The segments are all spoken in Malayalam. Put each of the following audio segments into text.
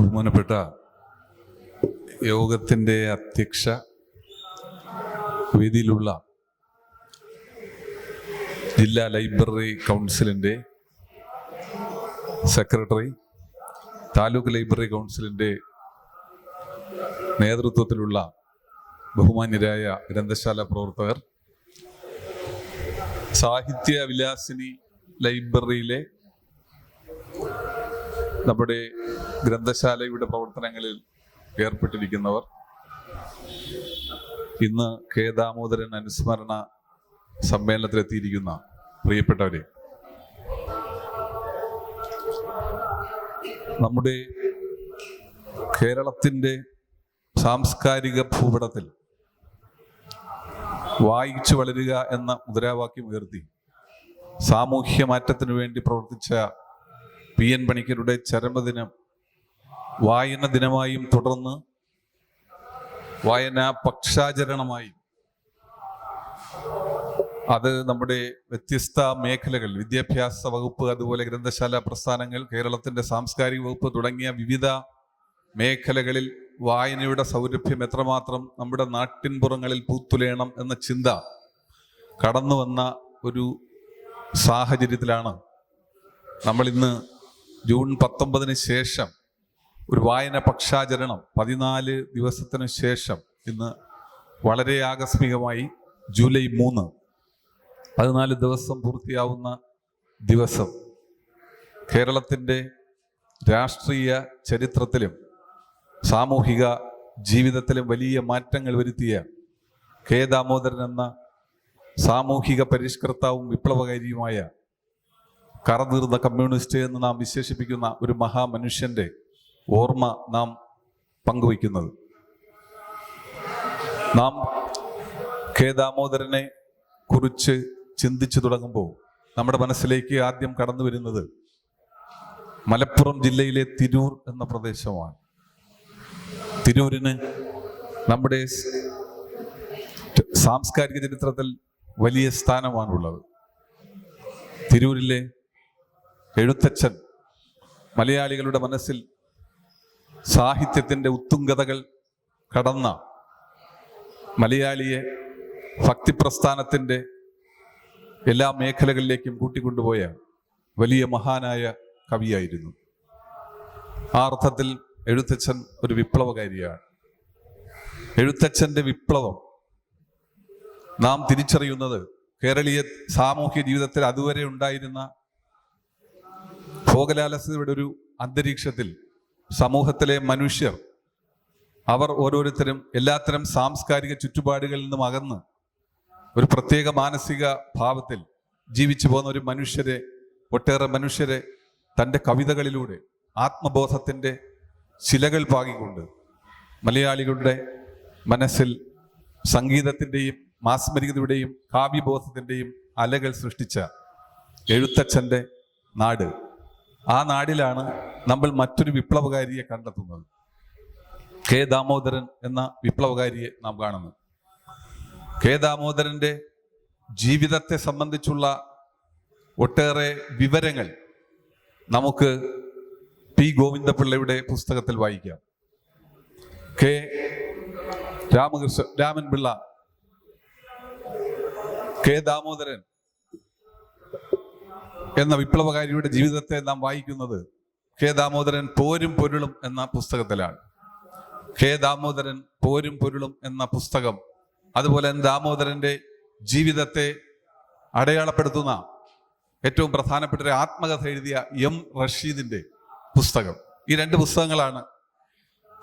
ബഹുമാനപ്പെട്ട യോഗത്തിൻ്റെ അധ്യക്ഷ, വേദിയിലുള്ള ജില്ലാ ലൈബ്രറി കൗൺസിലിൻ്റെ സെക്രട്ടറി, താലൂക്ക് ലൈബ്രറി കൗൺസിലിൻ്റെ നേതൃത്വത്തിലുള്ള ബഹുമാന്യരായ ഗ്രന്ഥശാല പ്രവർത്തകർ, സാഹിത്യ വിലാസിനി ലൈബ്രറിയിലെ നമ്മുടെ ഗ്രന്ഥശാലയുടെ പ്രവർത്തനങ്ങളിൽ ഏർപ്പെട്ടിരിക്കുന്നവർ, ഇന്ന് കെ ദാമോദരൻ അനുസ്മരണ സമ്മേളനത്തിലെത്തിയിരിക്കുന്ന പ്രിയപ്പെട്ടവരെ, നമ്മുടെ കേരളത്തിൻ്റെ സാംസ്കാരിക ഭൂപടത്തിൽ വായിച്ചു വളരുക എന്ന മുദ്രാവാക്യം ഉയർത്തി സാമൂഹ്യ മാറ്റത്തിനു വേണ്ടി പ്രവർത്തിച്ച PN പണിക്കരുടെ ചരമദിനം വായന ദിനമായും തുടർന്ന് വായനാ പക്ഷാചരണമായും അത് നമ്മുടെ വ്യത്യസ്ത മേഖലകൾ, വിദ്യാഭ്യാസ വകുപ്പ്, അതുപോലെ ഗ്രന്ഥശാല പ്രസ്ഥാനങ്ങൾ, കേരളത്തിൻ്റെ സാംസ്കാരിക വകുപ്പ് തുടങ്ങിയ വിവിധ മേഖലകളിൽ വായനയുടെ സൗരഭ്യം എത്രമാത്രം നമ്മുടെ നാട്ടിൻപുറങ്ങളിൽ പൂത്തുലയണം എന്ന ചിന്ത കടന്നു വന്ന ഒരു സാഹചര്യത്തിലാണ് നമ്മളിന്ന് ജൂൺ 19 ശേഷം ഒരു വായന പക്ഷാചരണം 14 ദിവസത്തിന് ശേഷം ഇന്ന് വളരെ ആകസ്മികമായി ജൂലൈ 3 14 ദിവസം പൂർത്തിയാവുന്ന ദിവസം കേരളത്തിൻ്റെ രാഷ്ട്രീയ ചരിത്രത്തിലും സാമൂഹിക ജീവിതത്തിലും വലിയ മാറ്റങ്ങൾ വരുത്തിയ കെ ദാമോദരൻ എന്ന സാമൂഹിക പരിഷ്കർത്താവും വിപ്ലവകാരിയുമായ കറതീർന്ന കമ്മ്യൂണിസ്റ്റ് എന്ന് നാം വിശേഷിപ്പിക്കുന്ന ഒരു മഹാമനുഷ്യന്റെ ഓർമ്മ നാം പങ്കുവയ്ക്കുന്നത്. നാം കെ ദാമോദരനെ കുറിച്ച് ചിന്തിച്ചു തുടങ്ങുമ്പോൾ നമ്മുടെ മനസ്സിലേക്ക് ആദ്യം കടന്നു വരുന്നത് മലപ്പുറം ജില്ലയിലെ തിരൂർ എന്ന പ്രദേശമാണ്. തിരൂരിന് നമ്മുടെ സാംസ്കാരിക ചരിത്രത്തിൽ വലിയ സ്ഥാനമാണുള്ളത്. തിരൂരിലെ എഴുത്തച്ഛൻ മലയാളികളുടെ മനസ്സിൽ സാഹിത്യത്തിൻ്റെ ഉത്തുംഗതകൾ കടന്ന, മലയാളിയെ ഭക്തിപ്രസ്ഥാനത്തിൻ്റെ എല്ലാ മേഖലകളിലേക്കും കൂട്ടിക്കൊണ്ടുപോയ വലിയ മഹാനായ കവിയായിരുന്നു. ആ അർത്ഥത്തിൽ എഴുത്തച്ഛൻ ഒരു വിപ്ലവകാരിയാണ്. എഴുത്തച്ഛൻ്റെ വിപ്ലവം നാം തിരിച്ചറിയുന്നത് കേരളീയ സാമൂഹ്യ ജീവിതത്തിൽ അതുവരെ ഉണ്ടായിരുന്ന ഭോഗലാലസ്യതയുടെ ഒരു അന്തരീക്ഷത്തിൽ സമൂഹത്തിലെ മനുഷ്യർ, അവർ ഓരോരുത്തരും എല്ലാത്തരം സാംസ്കാരിക ചുറ്റുപാടുകളിൽ നിന്നും അകന്ന് ഒരു പ്രത്യേക മാനസിക ഭാവത്തിൽ ജീവിച്ചു പോകുന്ന ഒരു മനുഷ്യരെ, ഒട്ടേറെ മനുഷ്യരെ തൻ്റെ കവിതകളിലൂടെ ആത്മബോധത്തിൻ്റെ ശിലകൾ പാകിക്കൊണ്ട് മലയാളികളുടെ മനസ്സിൽ സംഗീതത്തിൻ്റെയും മാസ്മരികതയുടെയും കാവ്യബോധത്തിൻ്റെയും അലകൾ സൃഷ്ടിച്ച എഴുത്തച്ഛൻ്റെ നാട്, ആ നാടിലാണ് നമ്മൾ മറ്റൊരു വിപ്ലവകാരിയെ കണ്ടെത്തുന്നത്. കെ ദാമോദരൻ എന്ന വിപ്ലവകാരിയെ നാം കാണുന്നു. കെ ദാമോദരൻ്റെ ജീവിതത്തെ സംബന്ധിച്ചുള്ള ഒട്ടേറെ വിവരങ്ങൾ നമുക്ക് പി ഗോവിന്ദപിള്ളയുടെ പുസ്തകത്തിൽ വായിക്കാം. കെ രാമൻ പിള്ള, കെ ദാമോദരൻ എന്ന വിപ്ലവകാരിയുടെ ജീവിതത്തെ നാം വായിക്കുന്നത് കെ ദാമോദരൻ പോരും പൊരുളും എന്ന പുസ്തകത്തിലാണ്. കെ ദാമോദരൻ പോരും പൊരുളും എന്ന പുസ്തകം, അതുപോലെ ദാമോദരന്റെ ജീവിതത്തെ അടയാളപ്പെടുത്തുന്ന ഏറ്റവും പ്രധാനപ്പെട്ട ഒരു ആത്മകഥ എഴുതിയ M റഷീദിന്റെ പുസ്തകം. ഈ 2 പുസ്തകങ്ങളാണ്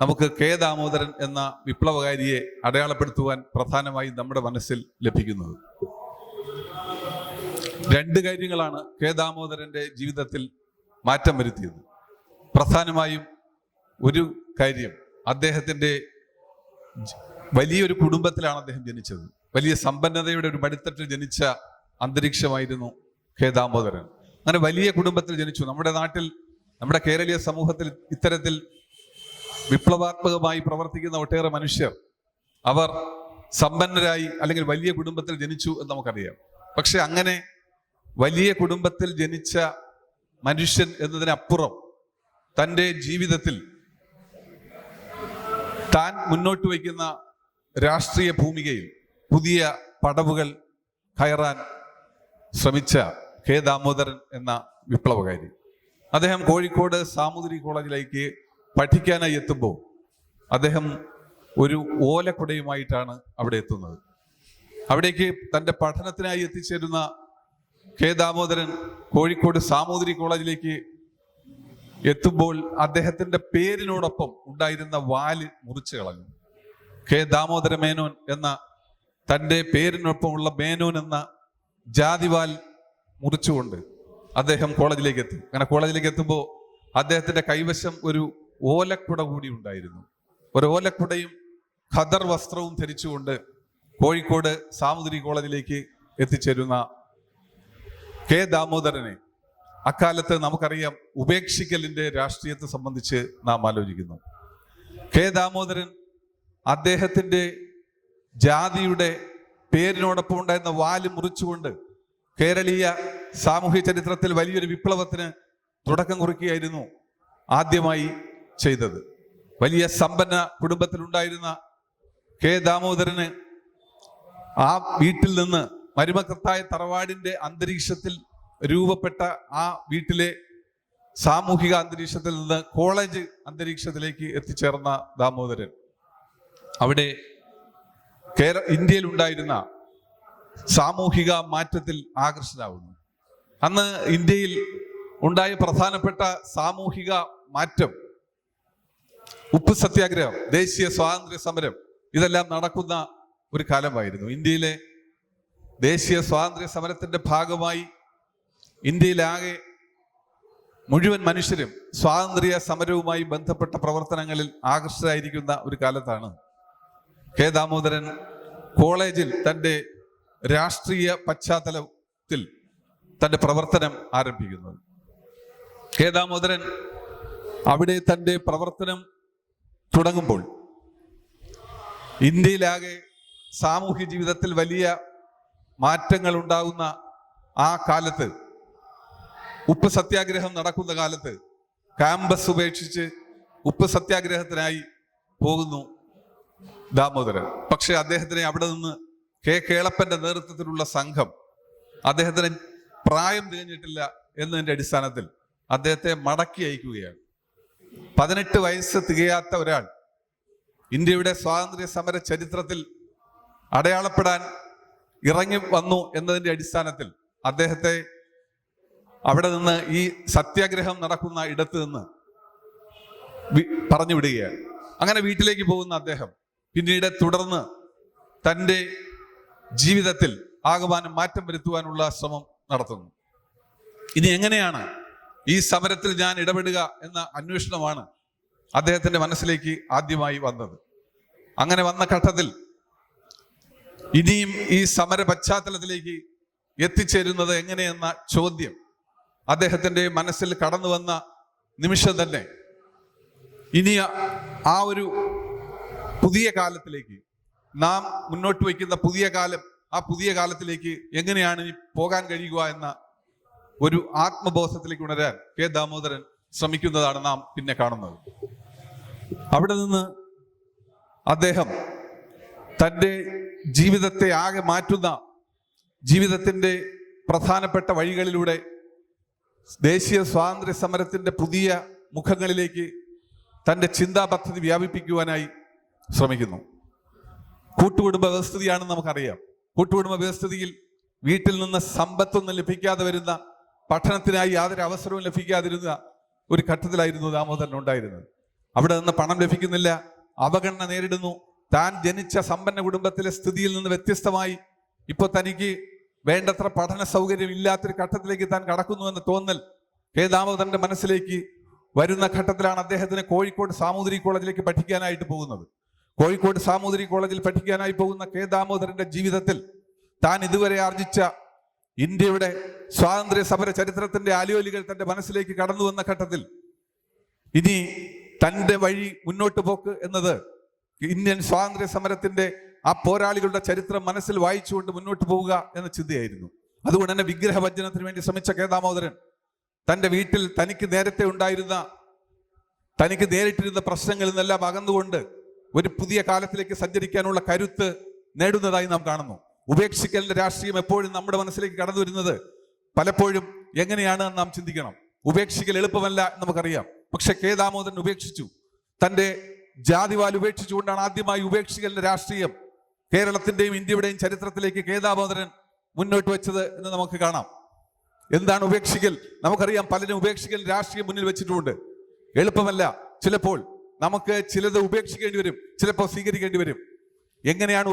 നമുക്ക് കെ ദാമോദരൻ എന്ന വിപ്ലവകാരിയെ അടയാളപ്പെടുത്തുവാൻ പ്രധാനമായും നമ്മുടെ മനസ്സിൽ ലഭിക്കുന്നത്. 2 കാര്യങ്ങളാണ് കെ ദാമോദരന്റെ ജീവിതത്തിൽ മാറ്റം വരുത്തിയത്. പ്രധാനമായും ഒരു കാര്യം, അദ്ദേഹത്തിൻ്റെ വലിയൊരു കുടുംബത്തിലാണ് അദ്ദേഹം ജനിച്ചത്. വലിയ സമ്പന്നതയുടെ ഒരു പടിത്തട്ടിൽ ജനിച്ച അന്തരീക്ഷമായിരുന്നു കെ ദാമോദരൻ. അങ്ങനെ വലിയ കുടുംബത്തിൽ ജനിച്ചു. നമ്മുടെ നാട്ടിൽ, നമ്മുടെ കേരളീയ സമൂഹത്തിൽ ഇത്തരത്തിൽ വിപ്ലവാത്മകമായി പ്രവർത്തിക്കുന്ന ഒട്ടേറെ മനുഷ്യർ, അവർ സമ്പന്നരായി അല്ലെങ്കിൽ വലിയ കുടുംബത്തിൽ ജനിച്ചു എന്ന് നമുക്കറിയാം. പക്ഷെ അങ്ങനെ വലിയ കുടുംബത്തിൽ ജനിച്ച മനുഷ്യൻ എന്നതിനപ്പുറം തൻ്റെ ജീവിതത്തിൽ താൻ മുന്നോട്ട് വയ്ക്കുന്ന രാഷ്ട്രീയ ഭൂമികയിൽ പുതിയ പടവുകൾ കയറാൻ ശ്രമിച്ച കെ ദാമോദരൻ എന്ന വിപ്ലവകാരി. അദ്ദേഹം കോഴിക്കോട് സാമൂതിരി കോളേജിലേക്ക് പഠിക്കാനായി എത്തുമ്പോൾ അദ്ദേഹം ഒരു ഓലക്കുടയുമായിട്ടാണ് അവിടെ എത്തുന്നത്. അവിടേക്ക് തൻ്റെ പഠനത്തിനായി എത്തിച്ചേരുന്ന കെ ദാമോദരൻ കോഴിക്കോട് സാമൂതിരി കോളേജിലേക്ക് എത്തുമ്പോൾ അദ്ദേഹത്തിന്റെ പേരിനോടൊപ്പം ഉണ്ടായിരുന്ന വാല് മുറിച്ചു കളഞ്ഞു. കെ ദാമോദര മേനോൻ എന്ന തൻ്റെ പേരിനൊപ്പമുള്ള മേനോൻ എന്ന ജാതിവാൽ മുറിച്ചുകൊണ്ട് അദ്ദേഹം കോളേജിലേക്ക് എത്തി. അങ്ങനെ കോളേജിലേക്ക് എത്തുമ്പോൾ അദ്ദേഹത്തിന്റെ കൈവശം ഒരു ഓലക്കുട കൂടി ഉണ്ടായിരുന്നു. ഒരു ഓലക്കുടയും ഖദർ വസ്ത്രവും ധരിച്ചുകൊണ്ട് കോഴിക്കോട് സാമൂതിരി കോളേജിലേക്ക് എത്തിച്ചേരുന്ന കെ ദാമോദരനെ അക്കാലത്ത് നമുക്കറിയാം ഉപേക്ഷിക്കലിന്റെ രാഷ്ട്രീയത്തെ സംബന്ധിച്ച് നാം ആലോചിക്കുന്നു. കെ ദാമോദരൻ അദ്ദേഹത്തിന്റെ ജാതിയുടെ പേരിനോടൊപ്പം ഉണ്ടായിരുന്ന വാല് മുറിച്ചുകൊണ്ട് കേരളീയ സാമൂഹ്യ ചരിത്രത്തിൽ വലിയൊരു വിപ്ലവത്തിന് തുടക്കം കുറിക്കുകയായിരുന്നു ആദ്യമായി ചെയ്തത്. വലിയ സമ്പന്ന കുടുംബത്തിലുണ്ടായിരുന്ന കെ ദാമോദരന് ആ വീട്ടിൽ നിന്ന് മരുമക്കത്തായ തറവാടിന്റെ അന്തരീക്ഷത്തിൽ രൂപപ്പെട്ട ആ വീട്ടിലെ സാമൂഹിക അന്തരീക്ഷത്തിൽ നിന്ന് കോളേജ് അന്തരീക്ഷത്തിലേക്ക് എത്തിച്ചേർന്ന ദാമോദരൻ അവിടെ ഇന്ത്യയിൽ ഉണ്ടായിരുന്ന സാമൂഹിക മാറ്റത്തിൽ ആകർഷകനാവുന്നു. അന്ന് ഇന്ത്യയിൽ ഉണ്ടായ പ്രധാനപ്പെട്ട സാമൂഹിക മാറ്റം ഉപ്പ് സത്യാഗ്രഹം, ദേശീയ സ്വാതന്ത്ര്യ സമരം, ഇതെല്ലാം നടക്കുന്ന ഒരു കാലമായിരുന്നു. ഇന്ത്യയിലെ ദേശീയ സ്വാതന്ത്ര്യ സമരത്തിന്റെ ഭാഗമായി ഇന്ത്യയിലാകെ മുഴുവൻ മനുഷ്യരും സ്വാതന്ത്ര്യ സമരവുമായി ബന്ധപ്പെട്ട പ്രവർത്തനങ്ങളിൽ ആകർഷകരായിരിക്കുന്ന ഒരു കാലത്താണ് കെ ദാമോദരൻ കോളേജിൽ തൻ്റെ രാഷ്ട്രീയ പശ്ചാത്തലത്തിൽ തൻ്റെ പ്രവർത്തനം ആരംഭിക്കുന്നത്. കെ ദാമോദരൻ അവിടെ തൻ്റെ പ്രവർത്തനം തുടങ്ങുമ്പോൾ ഇന്ത്യയിലാകെ സാമൂഹ്യ ജീവിതത്തിൽ വലിയ മാറ്റങ്ങൾ ഉണ്ടാകുന്ന ആ കാലത്ത്, ഉപ്പ് സത്യാഗ്രഹം നടക്കുന്ന കാലത്ത് ക്യാമ്പസ് ഉപേക്ഷിച്ച് ഉപ്പ് സത്യാഗ്രഹത്തിനായി പോകുന്നു ദാമോദരൻ. പക്ഷെ അദ്ദേഹത്തിനെ അവിടെ നിന്ന് കെ കേളപ്പന്റെ നേതൃത്വത്തിലുള്ള സംഘം അദ്ദേഹത്തിന് പ്രായം തികഞ്ഞിട്ടില്ല എന്നതിന്റെ അടിസ്ഥാനത്തിൽ അദ്ദേഹത്തെ മടക്കി അയക്കുകയാണ്. 18 വയസ്സ് തികയാത്ത ഒരാൾ ഇന്ത്യയുടെ സ്വാതന്ത്ര്യ സമര ചരിത്രത്തിൽ അടയാളപ്പെടാൻ ഇറങ്ങി വന്നു എന്നതിന്റെ അടിസ്ഥാനത്തിൽ അദ്ദേഹത്തെ അവിടെ നിന്ന് ഈ സത്യാഗ്രഹം നടക്കുന്ന ഇടത്ത് നിന്ന് പറഞ്ഞു വിടുകയാണ്. അങ്ങനെ വീട്ടിലേക്ക് പോകുന്ന അദ്ദേഹം പിന്നീട് തുടർന്ന് തൻ്റെ ജീവിതത്തിൽ ആകമാനം മാറ്റം വരുത്തുവാനുള്ള ശ്രമം നടത്തുന്നു. ഇനി എങ്ങനെയാണ് ഈ സമരത്തിൽ ഞാൻ ഇടപെടുക എന്ന അന്വേഷണമാണ് അദ്ദേഹത്തിന്റെ മനസ്സിലേക്ക് ആദ്യമായി വന്നത്. അങ്ങനെ വന്ന ഘട്ടത്തിൽ ഇനിയും ഈ സമര പശ്ചാത്തലത്തിലേക്ക് എത്തിച്ചേരുന്നത് എങ്ങനെയെന്ന ചോദ്യം അദ്ദേഹത്തിന്റെ മനസ്സിൽ കടന്നു വന്ന നിമിഷം തന്നെ ഇനി ആ ഒരു പുതിയ കാലത്തിലേക്ക്, നാം മുന്നോട്ട് വയ്ക്കുന്ന പുതിയ കാലം, ആ പുതിയ കാലത്തിലേക്ക് എങ്ങനെയാണ് ഇനി പോകാൻ കഴിയുക എന്ന ഒരു ആത്മബോധത്തിലേക്ക് ഉണരാൻ കെ ദാമോദരൻ ശ്രമിക്കുന്നതാണ് നാം പിന്നെ കാണുന്നത്. അവിടെ നിന്ന് അദ്ദേഹം തൻ്റെ ജീവിതത്തെ ആകെ മാറ്റുന്ന, ജീവിതത്തിൻ്റെ പ്രധാനപ്പെട്ട വഴികളിലൂടെ ദേശീയ സ്വാതന്ത്ര്യ സമരത്തിന്റെ പുതിയ മുഖങ്ങളിലേക്ക് തൻ്റെ ചിന്താ പദ്ധതി വ്യാപിപ്പിക്കുവാനായി ശ്രമിക്കുന്നു. കൂട്ടുകുടുംബ വ്യവസ്ഥിതിയാണെന്ന് നമുക്കറിയാം. കൂട്ടുകുടുംബ വ്യവസ്ഥിതിയിൽ വീട്ടിൽ നിന്ന് സമ്പത്തൊന്നും ലഭിക്കാതെ വരുന്ന, പഠനത്തിനായി യാതൊരു അവസരവും ലഭിക്കാതിരുന്ന ഒരു ഘട്ടത്തിലായിരുന്നു ദാമോദരൻ ഉണ്ടായിരുന്നത്. അവിടെ നിന്ന് പണം ലഭിക്കുന്നില്ല, അവഗണന നേരിടുന്നു. താൻ ജനിച്ച സമ്പന്ന കുടുംബത്തിലെ സ്ഥിതിയിൽ നിന്ന് വ്യത്യസ്തമായി ഇപ്പോൾ തനിക്ക് വേണ്ടത്ര പഠന സൗകര്യം ഇല്ലാത്തൊരു ഘട്ടത്തിലേക്ക് താൻ കടക്കുന്നു എന്ന തോന്നൽ കെ ദാമോദരന്റെ മനസ്സിലേക്ക് വരുന്ന ഘട്ടത്തിലാണ് അദ്ദേഹത്തിന് കോഴിക്കോട് സാമൂതിരി കോളേജിലേക്ക് പഠിക്കാനായിട്ട് പോകുന്നത്. കോഴിക്കോട് സാമൂതിരി കോളേജിൽ പഠിക്കാനായി പോകുന്ന കെ ദാമോദരന്റെ ജീവിതത്തിൽ താൻ ഇതുവരെ ആർജിച്ച ഇന്ത്യയുടെ സ്വാതന്ത്ര്യ സമര ചരിത്രത്തിന്റെ ആലോലികൾ തന്റെ മനസ്സിലേക്ക് കടന്നു വന്ന ഘട്ടത്തിൽ ഇനി തൻ്റെ വഴി മുന്നോട്ട് പോക്ക് എന്നത് ഇന്ത്യൻ സ്വാതന്ത്ര്യ സമരത്തിന്റെ ആ പോരാളികളുടെ ചരിത്രം മനസ്സിൽ വായിച്ചുകൊണ്ട് മുന്നോട്ട് പോവുക എന്ന ചിന്തയായിരുന്നു. അതുകൊണ്ട് തന്നെ വിഗ്രഹഭഞ്ജനത്തിന് വേണ്ടി ശ്രമിച്ച കെ ദാമോദരൻ തൻ്റെ വീട്ടിൽ തനിക്ക് നേരത്തെ ഉണ്ടായിരുന്ന, തനിക്ക് നേരിട്ടിരുന്ന പ്രശ്നങ്ങളിൽ നിന്നെല്ലാം അകന്നുകൊണ്ട് ഒരു പുതിയ കാലത്തിലേക്ക് സഞ്ചരിക്കാനുള്ള കരുത്ത് നേടുന്നതായി നാം കാണുന്നു. ഉപേക്ഷിക്കലിന്റെ രാഷ്ട്രീയം എപ്പോഴും നമ്മുടെ മനസ്സിലേക്ക് കടന്നു വരുന്നത് പലപ്പോഴും എങ്ങനെയാണ് നാം ചിന്തിക്കണം. ഉപേക്ഷിക്കൽ എളുപ്പമല്ല നമുക്കറിയാം. പക്ഷെ കെ ദാമോദരൻ ഉപേക്ഷിച്ചു. തന്റെ ജാതിവാൽ ഉപേക്ഷിച്ചുകൊണ്ടാണ് ആദ്യമായി ഉപേക്ഷിക്കലിന്റെ രാഷ്ട്രീയം കേരളത്തിന്റെയും ഇന്ത്യയുടെയും ചരിത്രത്തിലേക്ക് കെ ദാമോദരൻ മുന്നോട്ട് വെച്ചത് എന്ന് നമുക്ക് കാണാം. എന്താണ് ഉപേക്ഷിക്കൽ? നമുക്കറിയാം, പലരും ഉപേക്ഷിക്കൽ രാഷ്ട്രീയം മുന്നിൽ വെച്ചിട്ടുമുണ്ട്. എളുപ്പമല്ല. ചിലപ്പോൾ നമുക്ക് ചിലത് ഉപേക്ഷിക്കേണ്ടി വരും, ചിലപ്പോൾ സ്വീകരിക്കേണ്ടി വരും. എങ്ങനെയാണ്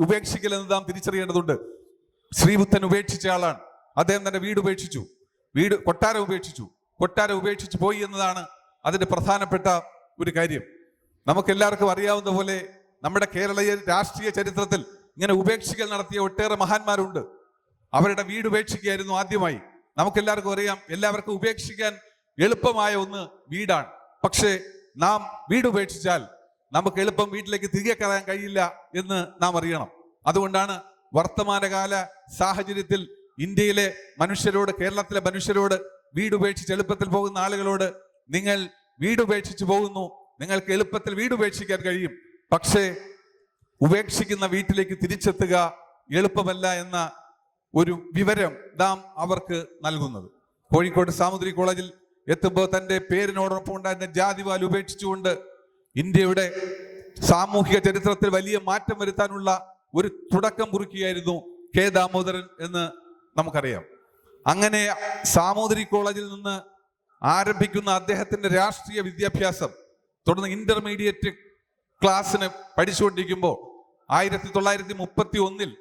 ഉപേക്ഷിക്കൽ എന്ന് നാം തിരിച്ചറിയേണ്ടതുണ്ട്. ശ്രീബുദ്ധൻ ഉപേക്ഷിച്ച ആളാണ്. അദ്ദേഹം തന്റെ വീട് ഉപേക്ഷിച്ചു, കൊട്ടാരം ഉപേക്ഷിച്ചു പോയി എന്നതാണ് അതിന്റെ പ്രധാനപ്പെട്ട ഒരു കാര്യം. നമുക്കെല്ലാവർക്കും അറിയാവുന്ന പോലെ നമ്മുടെ കേരളീയ രാഷ്ട്രീയ ചരിത്രത്തിൽ ഇങ്ങനെ ഉപേക്ഷിക്കൽ നടത്തിയ ഒട്ടേറെ മഹാന്മാരുണ്ട്. അവരുടെ വീട് ഉപേക്ഷിക്കുകയായിരുന്നു ആദ്യമായി. നമുക്കെല്ലാവർക്കും അറിയാം, എല്ലാവർക്കും ഉപേക്ഷിക്കാൻ എളുപ്പമായ ഒന്ന് വീടാണ്. പക്ഷേ നാം വീട് ഉപേക്ഷിച്ചാൽ നമുക്ക് എളുപ്പം വീട്ടിലേക്ക് തിരികെ കയറാൻ കഴിയില്ല എന്ന് നാം അറിയണം. അതുകൊണ്ടാണ് വർത്തമാനകാല സാഹചര്യത്തിൽ ഇന്ത്യയിലെ മനുഷ്യരോട്, കേരളത്തിലെ മനുഷ്യരോട്, വീട് ഉപേക്ഷിച്ച് എളുപ്പത്തിൽ പോകുന്ന ആളുകളോട്, നിങ്ങൾ വീട് ഉപേക്ഷിച്ച് പോകുന്നു, നിങ്ങൾക്ക് എളുപ്പത്തിൽ വീട് ഉപേക്ഷിക്കാൻ കഴിയും, പക്ഷേ ഉപേക്ഷിക്കുന്ന വീട്ടിലേക്ക് തിരിച്ചെത്തുക എളുപ്പമല്ല എന്ന ഒരു വിവരം നാം അവർക്ക് നൽകുന്നത്. കോഴിക്കോട് സാമൂതിരി കോളേജിൽ എത്തുമ്പോൾ തന്റെ പേരിനോടൊപ്പം ഉണ്ടായിരുന്ന ജാതിവാൽ ഉപേക്ഷിച്ചുകൊണ്ട് ഇന്ത്യയുടെ സാമൂഹിക ചരിത്രത്തിൽ വലിയ മാറ്റം വരുത്താനുള്ള ഒരു തുടക്കം കുറിക്കുകയായിരുന്നു കെ ദാമോദരൻ എന്ന് നമുക്കറിയാം. അങ്ങനെ സാമൂതിരി കോളേജിൽ നിന്ന് ആരംഭിക്കുന്ന അദ്ദേഹത്തിന്റെ രാഷ്ട്രീയ വിദ്യാഭ്യാസം തുടർന്ന് ഇന്റർമീഡിയറ്റ് ക്ലാസ്സിന് പഠിച്ചുകൊണ്ടിരിക്കുമ്പോൾ 1931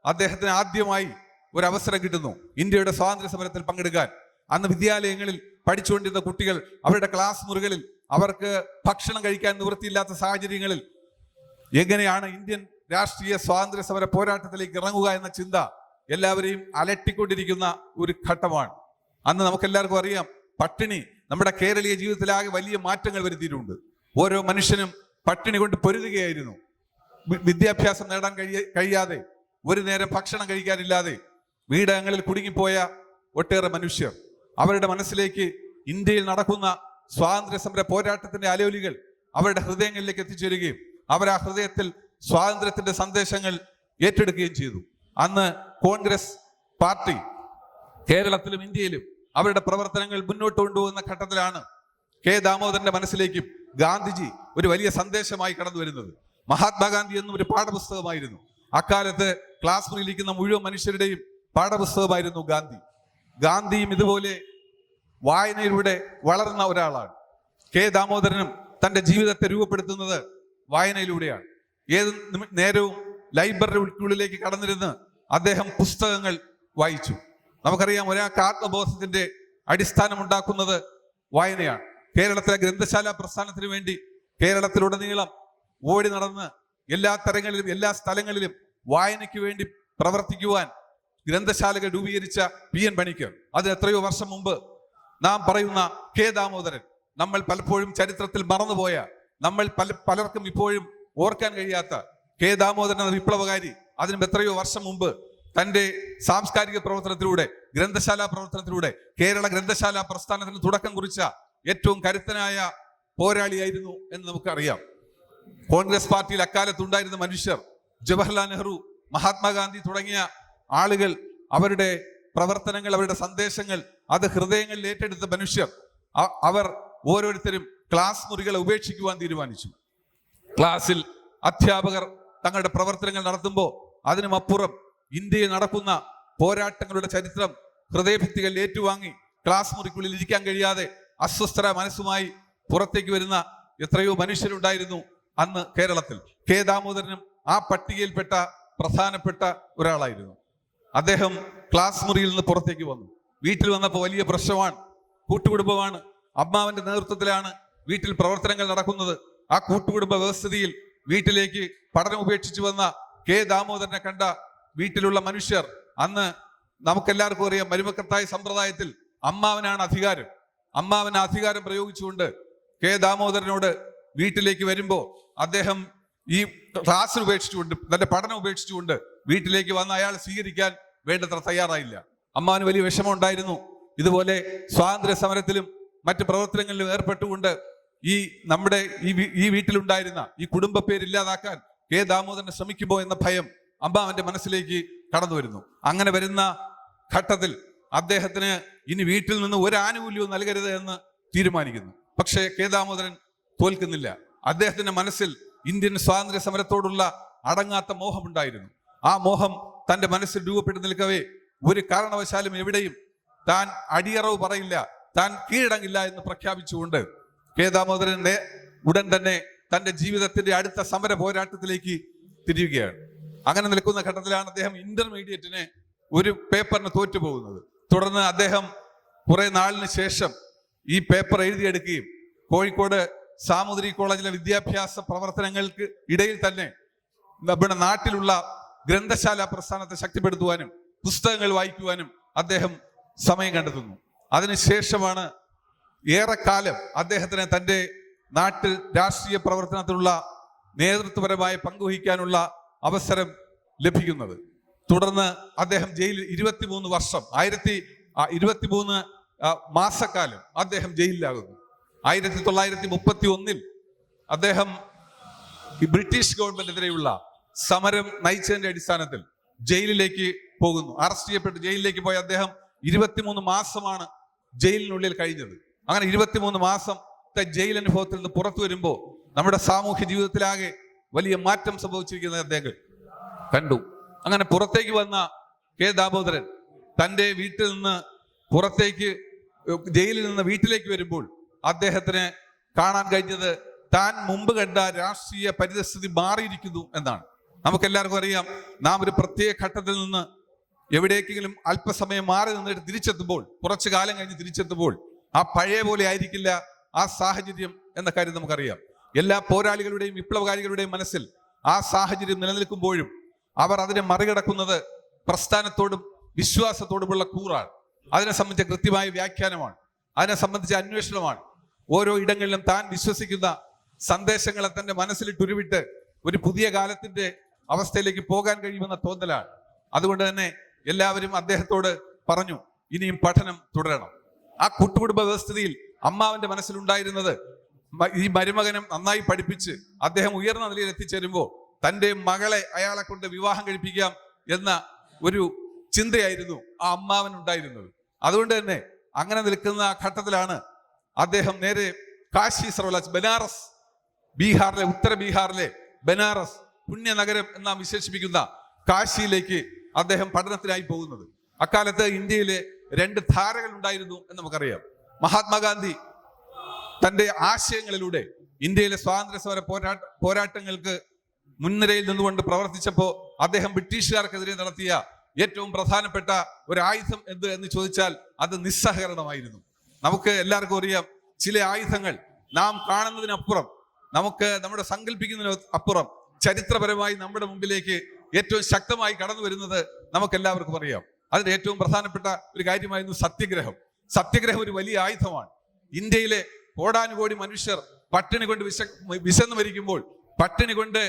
അദ്ദേഹത്തിന് ആദ്യമായി ഒരു അവസരം കിട്ടുന്നു ഇന്ത്യയുടെ സ്വാതന്ത്ര്യ സമരത്തിൽ പങ്കെടുക്കാൻ. അന്ന് വിദ്യാലയങ്ങളിൽ പഠിച്ചുകൊണ്ടിരുന്ന കുട്ടികൾ അവരുടെ ക്ലാസ് മുറികളിൽ അവർക്ക് ഭക്ഷണം കഴിക്കാൻ നിവൃത്തിയില്ലാത്ത സാഹചര്യങ്ങളിൽ എങ്ങനെയാണ് ഇന്ത്യൻ രാഷ്ട്രീയ സ്വാതന്ത്ര്യ സമര പോരാട്ടത്തിലേക്ക് ഇറങ്ങുക എന്ന ചിന്ത എല്ലാവരെയും അലട്ടിക്കൊണ്ടിരിക്കുന്ന ഒരു ഘട്ടമാണ്. അന്ന് നമുക്കെല്ലാവർക്കും അറിയാം, പട്ടിണി നമ്മുടെ കേരളീയ ജീവിതത്തിലാകെ വലിയ മാറ്റങ്ങൾ വരുത്തിയിട്ടുണ്ട്. ഓരോ മനുഷ്യനും പട്ടിണി കൊണ്ട് പൊരുതുകയായിരുന്നു. വിദ്യാഭ്യാസം നേടാൻ കഴിയാതെ, ഒരു നേരം ഭക്ഷണം കഴിക്കാനില്ലാതെ വീടങ്ങളിൽ കുടുങ്ങിപ്പോയ ഒട്ടേറെ മനുഷ്യർ. അവരുടെ മനസ്സിലേക്ക് ഇന്ത്യയിൽ നടക്കുന്ന സ്വാതന്ത്ര്യ സമര പോരാട്ടത്തിന്റെ അലയൊലികൾ അവരുടെ ഹൃദയങ്ങളിലേക്ക് എത്തിച്ചേരുകയും അവർ ആ ഹൃദയത്തിൽ സ്വാതന്ത്ര്യത്തിന്റെ സന്ദേശങ്ങൾ ഏറ്റെടുക്കുകയും ചെയ്തു. അന്ന് കോൺഗ്രസ് പാർട്ടി കേരളത്തിലും ഇന്ത്യയിലും അവരുടെ പ്രവർത്തനങ്ങൾ മുന്നോട്ട് കൊണ്ടുപോകുന്ന ഘട്ടത്തിലാണ് കെ ദാമോദരന്റെ മനസ്സിലേക്കും ഗാന്ധിജി ഒരു വലിയ സന്ദേശമായി കടന്നു വരുന്നത്. മഹാത്മാഗാന്ധി എന്നും ഒരു പാഠപുസ്തകമായിരുന്നു. അക്കാലത്ത് ക്ലാസ് മുറിയിലിരിക്കുന്ന മുഴുവൻ മനുഷ്യരുടെയും പാഠപുസ്തകമായിരുന്നു ഗാന്ധിയും ഇതുപോലെ വായനയിലൂടെ വളർന്ന ഒരാളാണ്. കെ ദാമോദരനും തന്റെ ജീവിതത്തെ രൂപപ്പെടുത്തുന്നത് വായനയിലൂടെയാണ്. ഏത് നേരവും ലൈബ്രറിക്കുള്ളിലേക്ക് കടന്നിരുന്ന് അദ്ദേഹം പുസ്തകങ്ങൾ വായിച്ചു. നമുക്കറിയാം, ഒരാൾക്ക് ആത്മബോധത്തിന്റെ അടിസ്ഥാനം ഉണ്ടാക്കുന്നത് വായനയാണ്. കേരളത്തിലെ ഗ്രന്ഥശാല പ്രസ്ഥാനത്തിന് വേണ്ടി കേരളത്തിലുടനീളം ഓടി നടന്ന് എല്ലാ തരങ്ങളിലും എല്ലാ സ്ഥലങ്ങളിലും വായനയ്ക്ക് വേണ്ടി പ്രവർത്തിക്കുവാൻ ഗ്രന്ഥശാലകൾ രൂപീകരിച്ച PN പണിക്കർ, അതിന് എത്രയോ വർഷം മുമ്പ് നാം പറയുന്ന കെ ദാമോദരൻ, നമ്മൾ പലപ്പോഴും ചരിത്രത്തിൽ മറന്നുപോയ, നമ്മൾ പലർക്കും ഇപ്പോഴും ഓർക്കാൻ കഴിയാത്ത കെ ദാമോദരൻ എന്ന വിപ്ലവകാരി അതിനും എത്രയോ വർഷം മുമ്പ് തന്റെ സാംസ്കാരിക പ്രവർത്തനത്തിലൂടെ, ഗ്രന്ഥശാല പ്രവർത്തനത്തിലൂടെ കേരള ഗ്രന്ഥശാല പ്രസ്ഥാനത്തിന് തുടക്കം കുറിച്ച ഏറ്റവും കരുത്തനായ പോരാളിയായിരുന്നു എന്ന് നമുക്കറിയാം. കോൺഗ്രസ് പാർട്ടിയിൽ അക്കാലത്തുണ്ടായിരുന്ന മനുഷ്യർ, ജവഹർലാൽ നെഹ്റു, മഹാത്മാഗാന്ധി തുടങ്ങിയ ആളുകൾ, അവരുടെ പ്രവർത്തനങ്ങൾ, അവരുടെ സന്ദേശങ്ങൾ അത് ഹൃദയങ്ങളിൽ ഏറ്റെടുത്ത മനുഷ്യർ, അവർ ഓരോരുത്തരും ക്ലാസ് മുറികളെ ഉപേക്ഷിക്കുവാൻ തീരുമാനിച്ചു. ക്ലാസ്സിൽ അധ്യാപകർ തങ്ങളുടെ പ്രവർത്തനങ്ങൾ നടത്തുമ്പോൾ അതിനുമപ്പുറം ഇന്ത്യയിൽ നടക്കുന്ന പോരാട്ടങ്ങളുടെ ചരിത്രം ഹൃദയഭിത്തികളിൽ ഏറ്റുവാങ്ങി ക്ലാസ് മുറിക്കുള്ളിൽ ഇരിക്കാൻ കഴിയാതെ അസ്വസ്ഥര മനസ്സുമായി പുറത്തേക്ക് വരുന്ന എത്രയോ മനുഷ്യരുണ്ടായിരുന്നു അന്ന് കേരളത്തിൽ. കെ ദാമോദരനും ആ പട്ടികയിൽപ്പെട്ട പ്രധാനപ്പെട്ട ഒരാളായിരുന്നു. അദ്ദേഹം ക്ലാസ് മുറിയിൽ നിന്ന് പുറത്തേക്ക് വന്നു. വീട്ടിൽ വന്നപ്പോൾ വലിയ പ്രശ്നമാണ്. കൂട്ടുകുടുംബമാണ്. അമ്മാവന്റെ നേതൃത്വത്തിലാണ് വീട്ടിൽ പ്രവർത്തനങ്ങൾ നടക്കുന്നത്. ആ കൂട്ടുകുടുംബ വ്യവസ്ഥിതിയിൽ വീട്ടിലേക്ക് പഠനം ഉപേക്ഷിച്ചു വന്ന കെ ദാമോദരനെ കണ്ട വീട്ടിലുള്ള മനുഷ്യർ, അന്ന് നമുക്കെല്ലാവർക്കും അറിയാം, മരുമക്കത്തായ സമ്പ്രദായത്തിൽ അമ്മാവനാണ് അധികാരം. അമ്മാവന് അധികാരം പ്രയോഗിച്ചുകൊണ്ട് കെ ദാമോദരനോട് വീട്ടിലേക്ക് വരുമ്പോൾ അദ്ദേഹം ഈ ക്ലാസ് ഉപേക്ഷിച്ചുകൊണ്ട്, തന്റെ പഠനം ഉപേക്ഷിച്ചുകൊണ്ട് വീട്ടിലേക്ക് വന്ന് അയാൾ സ്വീകരിക്കാൻ വേണ്ടത്ര തയ്യാറായില്ല. അമ്മാവന് വലിയ വിഷമം ഉണ്ടായിരുന്നു. ഇതുപോലെ സ്വാതന്ത്ര്യ സമരത്തിലും മറ്റ് പ്രവർത്തനങ്ങളിലും ഏർപ്പെട്ടുകൊണ്ട് ഈ നമ്മുടെ ഈ വീട്ടിലുണ്ടായിരുന്ന ഈ കുടുംബ പേര് ഇല്ലാതാക്കാൻ കെ ദാമോദരൻ ശ്രമിക്കുമോ എന്ന ഭയം അമ്മാവന്റെ മനസ്സിലേക്ക് കടന്നു വരുന്നു. അങ്ങനെ വരുന്ന ഘട്ടത്തിൽ അദ്ദേഹത്തിന് ഇനി വീട്ടിൽ നിന്ന് ഒരു ആനുകൂല്യവും നൽകരുത് എന്ന് തീരുമാനിക്കുന്നു. പക്ഷേ കെ ദാമോദരൻ തോൽക്കുന്നില്ല. അദ്ദേഹത്തിന്റെ മനസ്സിൽ ഇന്ത്യൻ സ്വാതന്ത്ര്യ സമരത്തോടുള്ള അടങ്ങാത്ത മോഹമുണ്ടായിരുന്നു. ആ മോഹം തന്റെ മനസ്സിൽ രൂപപ്പെട്ടു നിൽക്കവേ ഒരു കാരണവശാലും എവിടെയും താൻ അടിയറവ് പറയില്ല, താൻ കീഴടങ്ങില്ല എന്ന് പ്രഖ്യാപിച്ചുകൊണ്ട് കെ ദാമോദരന്റെ ഉടൻ തന്നെ തന്റെ ജീവിതത്തിന്റെ അടുത്ത സമര പോരാട്ടത്തിലേക്ക് തിരിയുകയാണ്. അങ്ങനെ നിൽക്കുന്ന ഘട്ടത്തിലാണ് അദ്ദേഹം ഇന്റർമീഡിയറ്റിന് ഒരു പേപ്പറിന് തോറ്റുപോകുന്നത്. തുടർന്ന് അദ്ദേഹം കുറെ നാളിന് ശേഷം ഈ പേപ്പർ എഴുതിയെടുക്കുകയും കോഴിക്കോട് സാമൂതിരി കോളേജിലെ വിദ്യാഭ്യാസ പ്രവർത്തനങ്ങൾക്ക് ഇടയിൽ തന്നെ നമ്മുടെ നാട്ടിലുള്ള ഗ്രന്ഥശാല പ്രസ്ഥാനത്തെ ശക്തിപ്പെടുത്തുവാനും പുസ്തകങ്ങൾ വായിക്കുവാനും അദ്ദേഹം സമയം കണ്ടെത്തുന്നു. അതിനുശേഷമാണ് ഏറെക്കാലം അദ്ദേഹത്തിന് തൻ്റെ നാട്ടിൽ രാഷ്ട്രീയ പ്രവർത്തനത്തിലുള്ള നേതൃത്വപരമായ പങ്കുവഹിക്കാനുള്ള അവസരം ലഭിക്കുന്നത്. തുടർന്ന് അദ്ദേഹം ജയിലിൽ 23 വർഷം 23 മാസക്കാലം അദ്ദേഹം ജയിലിലാകുന്നു. 1931 അദ്ദേഹം ബ്രിട്ടീഷ് ഗവൺമെന്റിനെതിരെയുള്ള സമരം നയിച്ചതിന്റെ അടിസ്ഥാനത്തിൽ ജയിലിലേക്ക് പോകുന്നു. അറസ്റ്റ് ചെയ്യപ്പെട്ട് ജയിലിലേക്ക് പോയ അദ്ദേഹം 23 മാസമാണ് ജയിലിനുള്ളിൽ കഴിഞ്ഞത്. അങ്ങനെ 23 മാസത്തെ ജയിൽ അനുഭവത്തിൽ നിന്ന് പുറത്തു വരുമ്പോൾ നമ്മുടെ സാമൂഹ്യ ജീവിതത്തിലാകെ വലിയ മാറ്റം സംഭവിച്ചിരിക്കുന്നത് അദ്ദേഹം കണ്ടു. അങ്ങനെ പുറത്തേക്ക് വന്ന കെ ദാമോദരൻ തൻ്റെ വീട്ടിൽ നിന്ന് പുറത്തേക്ക് ജയിലിൽ നിന്ന് വീട്ടിലേക്ക് വരുമ്പോൾ അദ്ദേഹത്തിന് കാണാൻ കഴിഞ്ഞത് താൻ മുമ്പ് കണ്ട രാഷ്ട്രീയ പരിതസ്ഥിതി മാറിയിരിക്കുന്നു എന്നാണ്. നമുക്കെല്ലാവർക്കും അറിയാം, നാം ഒരു പ്രത്യേക ഘട്ടത്തിൽ നിന്ന് എവിടേക്കെങ്കിലും അല്പസമയം മാറി നിന്നിട്ട് തിരിച്ചെത്തുമ്പോൾ, കുറച്ചു കാലം കഴിഞ്ഞ് തിരിച്ചെത്തുമ്പോൾ ആ പഴയ പോലെ ആയിരിക്കില്ല ആ സാഹചര്യം എന്ന കാര്യം നമുക്കറിയാം. എല്ലാ പോരാളികളുടെയും വിപ്ലവകാരികളുടെയും മനസ്സിൽ ആ സാഹചര്യം നിലനിൽക്കുമ്പോഴും അവർ അതിനെ മറികടക്കുന്നത് പ്രസ്ഥാനത്തോടും വിശ്വാസത്തോടുമുള്ള കൂറാണ്. അതിനെ സംബന്ധിച്ച കൃത്യമായ വ്യാഖ്യാനമാണ്, അതിനെ സംബന്ധിച്ച അന്വേഷണമാണ്. ഓരോ ഇടങ്ങളിലും താൻ വിശ്വസിക്കുന്ന സന്ദേശങ്ങളെ തന്റെ മനസ്സിലിട്ട് ഉരുവിട്ട് ഒരു പുതിയ കാലത്തിന്റെ അവസ്ഥയിലേക്ക് പോകാൻ കഴിയുമെന്ന തോന്നലാണ്. അതുകൊണ്ട് തന്നെ എല്ലാവരും അദ്ദേഹത്തോട് പറഞ്ഞു, ഇനിയും പഠനം തുടരണം. ആ കൂട്ടുകുടുംബ വ്യവസ്ഥിതിയിൽ അമ്മാവന്റെ മനസ്സിലുണ്ടായിരുന്നത് ഈ മരുമകനം നന്നായി പഠിപ്പിച്ച് അദ്ദേഹം ഉയർന്ന നിലയിൽ എത്തിച്ചേരുമ്പോൾ തൻ്റെ മകളെ അയാളെ കൊണ്ട് വിവാഹം കഴിപ്പിക്കാം എന്ന ഒരു ചിന്തയായിരുന്നു ആ അമ്മാവൻ ഉണ്ടായിരുന്നത്. അതുകൊണ്ട് തന്നെ അങ്ങനെ നിൽക്കുന്ന ഘട്ടത്തിലാണ് അദ്ദേഹം നേരെ കാശി സർവകലാശാല, ബനാറസ്, ബീഹാറിലെ ഉത്തര ബീഹാറിലെ ബനാറസ് പുണ്യനഗരം എന്നാ വിശേഷിപ്പിക്കുന്ന കാശിയിലേക്ക് അദ്ദേഹം പഠനത്തിനായി പോകുന്നത്. അക്കാലത്ത് ഇന്ത്യയിലെ 2 ധാരകൾ ഉണ്ടായിരുന്നു എന്ന് നമുക്കറിയാം. മഹാത്മാഗാന്ധി തന്റെ ആശയങ്ങളിലൂടെ ഇന്ത്യയിലെ സ്വാതന്ത്ര്യ സമര പോരാട്ടങ്ങൾക്ക് മുൻനിരയിൽ നിന്നുകൊണ്ട് പ്രവർത്തിച്ചപ്പോൾ അദ്ദേഹം ബ്രിട്ടീഷുകാർക്കെതിരെ നടത്തിയ ഏറ്റവും പ്രധാനപ്പെട്ട ഒരു ആയുധം എന്ത് എന്ന് ചോദിച്ചാൽ അത് നിസ്സഹകരണമായിരുന്നു. നമുക്ക് എല്ലാവർക്കും അറിയാം, ചില ആയുധങ്ങൾ നാം കാണുന്നതിനപ്പുറം, നമുക്ക് നമ്മുടെ സങ്കല്പിക്കുന്നതിന് അപ്പുറം ചരിത്രപരമായി നമ്മുടെ മുമ്പിലേക്ക് ഏറ്റവും ശക്തമായി കടന്നു വരുന്നത് നമുക്ക് എല്ലാവർക്കും അറിയാം. അതിന്റെ ഏറ്റവും പ്രധാനപ്പെട്ട ഒരു കാര്യമായിരുന്നു സത്യഗ്രഹം. സത്യഗ്രഹം ഒരു വലിയ ആയുധമാണ്. ഇന്ത്യയിലെ കോടാനുകോടി മനുഷ്യർ പട്ടിണി കൊണ്ട് വിശന്നു മരിക്കുമ്പോൾ പട്ടിണി കൊണ്ട്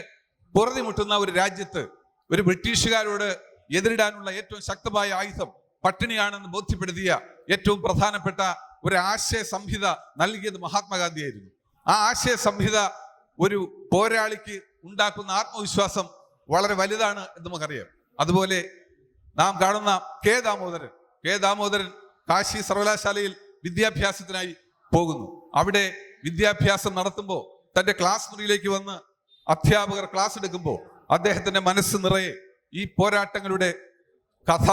പൊറുതിമുട്ടുന്ന ഒരു രാജ്യത്ത് ഒരു ബ്രിട്ടീഷുകാരോട് എതിരിടാനുള്ള ഏറ്റവും ശക്തമായ ആയുധം പട്ടിണിയാണെന്ന് ബോധ്യപ്പെടുത്തിയ ഏറ്റവും പ്രധാനപ്പെട്ട ഒരു ആശയ സംഹിത നൽകിയത് മഹാത്മാഗാന്ധിയായിരുന്നു. ആ ആശയ സംഹിത ഒരു പോരാളിക്ക് ഉണ്ടാക്കുന്ന ആത്മവിശ്വാസം വളരെ വലുതാണ് എന്ന് നമുക്കറിയാം. അതുപോലെ നാം കാണുന്ന കെ ദാമോദരൻ കാശി സർവകലാശാലയിൽ വിദ്യാഭ്യാസത്തിനായി പോകുന്നു. അവിടെ വിദ്യാഭ്യാസം നടത്തുമ്പോൾ തന്റെ ക്ലാസ് മുറിയിലേക്ക് വന്ന് അധ്യാപകർ ക്ലാസ് എടുക്കുമ്പോൾ അദ്ദേഹത്തിന്റെ മനസ്സ് നിറയെ ഈ പോരാട്ടങ്ങളുടെ കഥ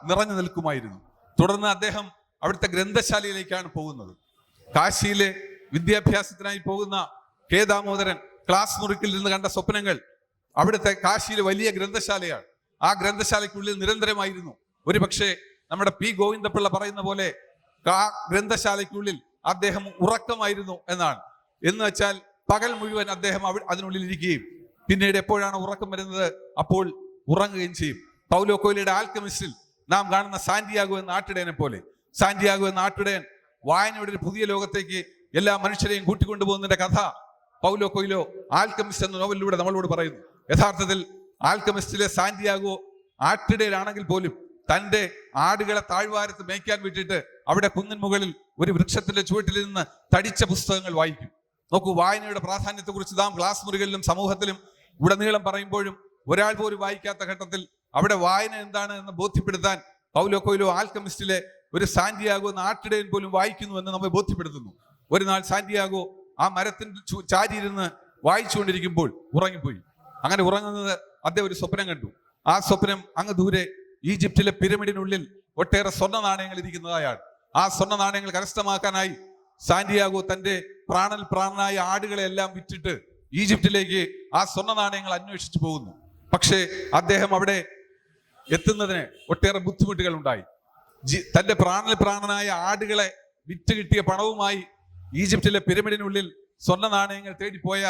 നിറഞ്ഞു നിൽക്കുമായിരുന്നു. തുടർന്ന് അദ്ദേഹം അവിടുത്തെ ഗ്രന്ഥശാലയിലേക്കാണ് പോകുന്നത്. കാശിയിലെ വിദ്യാഭ്യാസത്തിനായി പോകുന്ന കെ ദാമോദരൻ ക്ലാസ് മുറിക്കിൽ നിന്ന് കണ്ട സ്വപ്നങ്ങൾ അവിടുത്തെ കാശിയിലെ വലിയ ഗ്രന്ഥശാലയാണ്. ആ ഗ്രന്ഥശാലയ്ക്കുള്ളിൽ നിരന്തരമായിരുന്നു. ഒരു പക്ഷേ നമ്മുടെ പി ഗോവിന്ദപിള്ള പറയുന്ന പോലെ ആ ഗ്രന്ഥശാലയ്ക്കുള്ളിൽ അദ്ദേഹം ഉറക്കമായിരുന്നു എന്നാണ്. എന്ന് വെച്ചാൽ പകൽ മുഴുവൻ അദ്ദേഹം അതിനുള്ളിൽ ഇരിക്കുകയും പിന്നീട് എപ്പോഴാണ് ഉറക്കം വരുന്നത് അപ്പോൾ ഉറങ്ങുകയും ചെയ്യും. പൗലോ കൊയ്ലോയുടെ ആൽക്കമിസ്റ്റിൽ നാം കാണുന്ന സാന്റിയാഗോ എന്ന ആട്ടിടയനെ പോലെ, സാന്റിയാഗോ എന്ന ആട്ടിടയൻ വായനയുടെ ഒരു പുതിയ ലോകത്തേക്ക് എല്ലാ മനുഷ്യരെയും കൂട്ടിക്കൊണ്ടുപോകുന്നതിന്റെ കഥ പൗലോ കൊയ്ലോ ആൽക്കമിസ്റ്റ് എന്ന നോവലിലൂടെ നമ്മളോട് പറയുന്നു. യഥാർത്ഥത്തിൽ ആൽക്കമിസ്റ്റിലെ സാന്റിയാഗോ ആട്ടിടയനാണെങ്കിൽ പോലും തന്റെ ആടുകളെ താഴ്വാരത്ത് മേയ്ക്കാൻ വിട്ടിട്ട് അവിടെ കുന്നിൻ മുകളിൽ ഒരു വൃക്ഷത്തിന്റെ ചുവട്ടിൽ നിന്ന് തടിച്ച പുസ്തകങ്ങൾ വായിക്കും. നോക്കൂ, വായനയുടെ പ്രാധാന്യത്തെക്കുറിച്ച് നാം ക്ലാസ് മുറികളിലും സമൂഹത്തിലും ഉടനീളം പറയുമ്പോഴും ഒരാൾ പോലും വായിക്കാത്ത ഘട്ടത്തിൽ അവിടെ വായന എന്താണ് എന്ന് ബോധ്യപ്പെടുത്താൻ പൗലോ കൊയ്ലോ ആൽക്കമിസ്റ്റിലെ ഒരു സാന്റിയാഗോ എന്ന ആട്ടിടയൻ പോലും വായിക്കുന്നു എന്ന് നമ്മെ ബോധ്യപ്പെടുത്തുന്നു. ഒരു നാൾ സാന്റിയാഗോ ആ മരത്തിന്റെ ചാരിയിരുന്ന് വായിച്ചുകൊണ്ടിരിക്കുമ്പോൾ ഉറങ്ങിപ്പോയി. അങ്ങനെ ഉറങ്ങുന്നത് അദ്ദേഹം ഒരു സ്വപ്നം കണ്ടു. ആ സ്വപ്നം അങ്ങ് ദൂരെ ഈജിപ്തിലെ പിരമിഡിനുള്ളിൽ ഒട്ടേറെ സ്വർണ്ണ നാണയങ്ങൾ ഇരിക്കുന്നതായാണ്. ആ സ്വർണ്ണ നാണയങ്ങൾ കരസ്ഥമാക്കാനായി സാന്റിയാഗോ തന്റെ പ്രാണനായ ആടുകളെ എല്ലാം വിറ്റിട്ട് ഈജിപ്തിലേക്ക് ആ സ്വർണ്ണ നാണയങ്ങൾ അന്വേഷിച്ചു പോകുന്നു. പക്ഷേ അദ്ദേഹം അവിടെ എത്തുന്നതിന് ഒട്ടേറെ ബുദ്ധിമുട്ടുകൾ ഉണ്ടായി. തന്റെ പ്രാണനായ ആടുകളെ വിറ്റ് കിട്ടിയ പണവുമായി ഈജിപ്തിലെ പിരമിഡിനുള്ളിൽ സ്വർണ്ണ നാണയങ്ങൾ തേടിപ്പോയ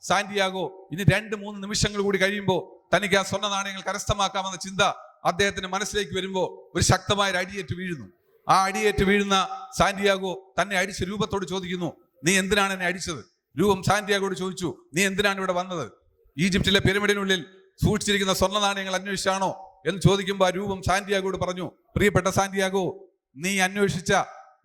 സാന്റിയാഗോ ഇനി 2-3 നിമിഷങ്ങൾ കൂടി കഴിയുമ്പോൾ തനിക്ക് ആ സ്വർണ്ണ നാണയങ്ങൾ കരസ്ഥമാക്കാമെന്ന ചിന്ത അദ്ദേഹത്തിന്റെ മനസ്സിലേക്ക് വരുമ്പോൾ ഒരു ശക്തമായ അടിയേറ്റ് വീഴുന്നു. ആ അടിയേറ്റ് വീഴുന്ന സാന്റിയാഗോ തന്നെ അടിച്ച രൂപത്തോട് ചോദിക്കുന്നു, നീ എന്തിനാണ് എന്നെ അടിച്ചത്? രൂപം സാന്റിയാഗോട് ചോദിച്ചു, നീ എന്തിനാണ് ഇവിടെ വന്നത്? ഈജിപ്തിലെ പിരമിഡിനുള്ളിൽ സൂക്ഷിച്ചിരിക്കുന്ന സ്വർണ്ണ നാണയങ്ങൾ അന്വേഷിച്ചാണോ എന്ന് ചോദിക്കുമ്പോൾ ആ രൂപം സാന്റിയാഗോട് പറഞ്ഞു, പ്രിയപ്പെട്ട സാന്റിയാഗോ,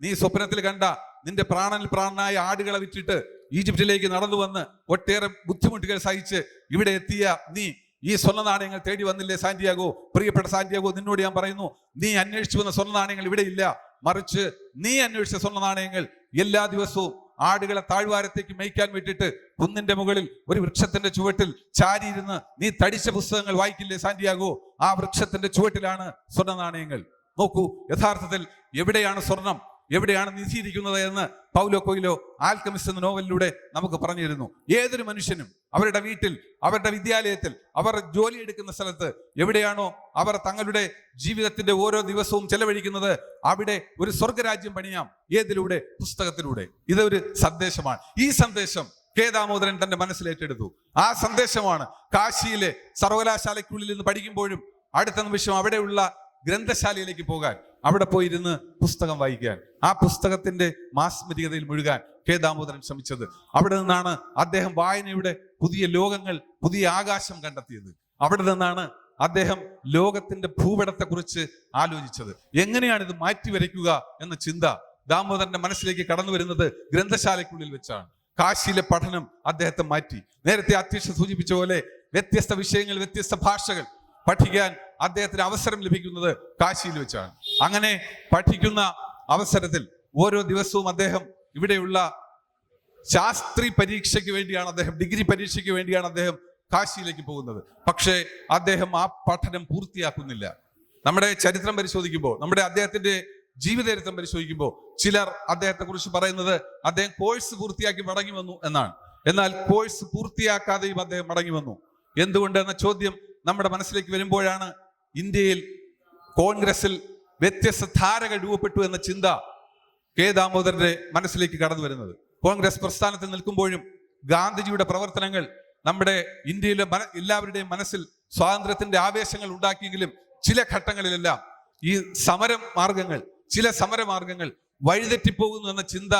നീ സ്വപ്നത്തിൽ കണ്ട നിന്റെ പ്രാണനായ ആടുകളെ വിറ്റിട്ട് ഈജിപ്തിലേക്ക് നടന്നു വന്ന് ഒട്ടേറെ ബുദ്ധിമുട്ടുകൾ സഹിച്ച് ഇവിടെ എത്തിയ നീ ഈ സ്വർണ്ണ നാണയങ്ങൾ തേടി വന്നില്ലേ സാന്റിയാഗോ? പ്രിയപ്പെട്ട സാന്റിയാഗോ, നിന്നോട് ഞാൻ പറയുന്നു, നീ അന്വേഷിച്ചു വന്ന സ്വർണ്ണ നാണയങ്ങൾ ഇവിടെ ഇല്ല. മറിച്ച് നീ അന്വേഷിച്ച സ്വർണ്ണ നാണയങ്ങൾ എല്ലാ ദിവസവും ആടുകളെ താഴ്വാരത്തേക്ക് മേയ്ക്കാൻ വിട്ടിട്ട് കുന്നിന്റെ മുകളിൽ ഒരു വൃക്ഷത്തിന്റെ ചുവട്ടിൽ ചാരിയിരുന്ന് നീ തടിച്ച പുസ്തകങ്ങൾ വായിക്കില്ലേ സാന്റിയാഗോ? ആ വൃക്ഷത്തിന്റെ ചുവട്ടിലാണ് സ്വർണ്ണ നാണയങ്ങൾ. നോക്കൂ, യഥാർത്ഥത്തിൽ എവിടെയാണ് സ്വർണം, എവിടെയാണ് നിധിയിരിക്കുന്നത് എന്ന് പൗലോ കൊയ്ലോ ആൽക്കമിസ്റ്റ് എന്ന നോവലിലൂടെ നമുക്ക് പറഞ്ഞു തരുന്നു. ഏതൊരു മനുഷ്യനും അവരുടെ വീട്ടിൽ, അവരുടെ വിദ്യാലയത്തിൽ, അവർ ജോലി എടുക്കുന്ന സ്ഥലത്ത് എവിടെയാണോ അവർ തങ്ങളുടെ ജീവിതത്തിന്റെ ഓരോ ദിവസവും ചെലവഴിക്കുന്നത്, അവിടെ ഒരു സ്വർഗരാജ്യം പണിയാം. ഏതിലൂടെ? പുസ്തകത്തിലൂടെ. ഇതൊരു സന്ദേശമാണ്. ഈ സന്ദേശം കെ ദാമോദരൻ തന്റെ മനസ്സിലേറ്റെടുത്തു. ആ സന്ദേശമാണ് കാശിയിലെ സർവകലാശാലയ്ക്കുള്ളിൽ നിന്ന് പഠിക്കുമ്പോഴും അടുത്ത നിമിഷം അവിടെയുള്ള ഗ്രന്ഥശാലയിലേക്ക് പോകാൻ, അവിടെ പോയിരുന്ന് പുസ്തകം വായിക്കാൻ, ആ പുസ്തകത്തിന്റെ മാസ്മരികതയിൽ മുഴുകാൻ കെ ദാമോദരൻ ശ്രമിച്ചത്. അവിടെ നിന്നാണ് അദ്ദേഹം വായനയുടെ പുതിയ ലോകങ്ങൾ, പുതിയ ആകാശം കണ്ടെത്തിയത്. അവിടെ നിന്നാണ് അദ്ദേഹം ലോകത്തിന്റെ ഭൂപടത്തെക്കുറിച്ച് ആലോചിച്ചത്. എങ്ങനെയാണ് ഇത് മാറ്റി വരയ്ക്കുക എന്ന ചിന്ത ദാമോദരന്റെ മനസ്സിലേക്ക് കടന്നു വരുന്നത് ഗ്രന്ഥശാലയ്ക്കുള്ളിൽ വെച്ചാണ്. കാശിയിലെ പഠനം അദ്ദേഹത്തെ മാറ്റി. നേരത്തെ അധ്യക്ഷ സൂചിപ്പിച്ച പോലെ വ്യത്യസ്ത വിഷയങ്ങൾ, വ്യത്യസ്ത ഭാഷകൾ പഠിക്കാൻ അദ്ദേഹത്തിന് അവസരം ലഭിക്കുന്നത് കാശിയിൽ വെച്ചാണ്. അങ്ങനെ പഠിക്കുന്ന അവസരത്തിൽ ഓരോ ദിവസവും അദ്ദേഹം ഇവിടെയുള്ള ശാസ്ത്രി പരീക്ഷയ്ക്ക് വേണ്ടിയാണ്, ഡിഗ്രി പരീക്ഷയ്ക്ക് വേണ്ടിയാണ് അദ്ദേഹം കാശിയിലേക്ക് പോകുന്നത്. പക്ഷേ അദ്ദേഹം ആ പഠനം പൂർത്തിയാക്കുന്നില്ല. നമ്മുടെ ചരിത്രം പരിശോധിക്കുമ്പോൾ, നമ്മുടെ അദ്ദേഹത്തിന്റെ ജീവിതചരിത്രം പരിശോധിക്കുമ്പോൾ ചിലർ അദ്ദേഹത്തെ കുറിച്ച് പറയുന്നത് അദ്ദേഹം കോഴ്സ് പൂർത്തിയാക്കി മടങ്ങി വന്നു എന്നാണ്. എന്നാൽ കോഴ്സ് പൂർത്തിയാക്കാതെയും അദ്ദേഹം മടങ്ങി വന്നു. എന്തുകൊണ്ട് എന്ന ചോദ്യം നമ്മുടെ മനസ്സിലേക്ക് വരുമ്പോഴാണ് ഇന്ത്യയിൽ കോൺഗ്രസിൽ വ്യത്യസ്ത ധാരകൾ രൂപപ്പെട്ടു എന്ന ചിന്ത കെ ദാമോദരന്റെ മനസ്സിലേക്ക് കടന്നു വരുന്നത്. കോൺഗ്രസ് പ്രസ്ഥാനത്തിൽ നിൽക്കുമ്പോഴും ഗാന്ധിജിയുടെ പ്രവർത്തനങ്ങൾ നമ്മുടെ ഇന്ത്യയിലെ എല്ലാവരുടെയും മനസ്സിൽ സ്വാതന്ത്ര്യത്തിന്റെ ആവേശങ്ങൾ ഉണ്ടാക്കിയെങ്കിലും ചില ഘട്ടങ്ങളിലെല്ലാം ഈ ചില സമരമാർഗങ്ങൾ വഴിതെറ്റിപ്പോകുന്നു എന്ന ചിന്ത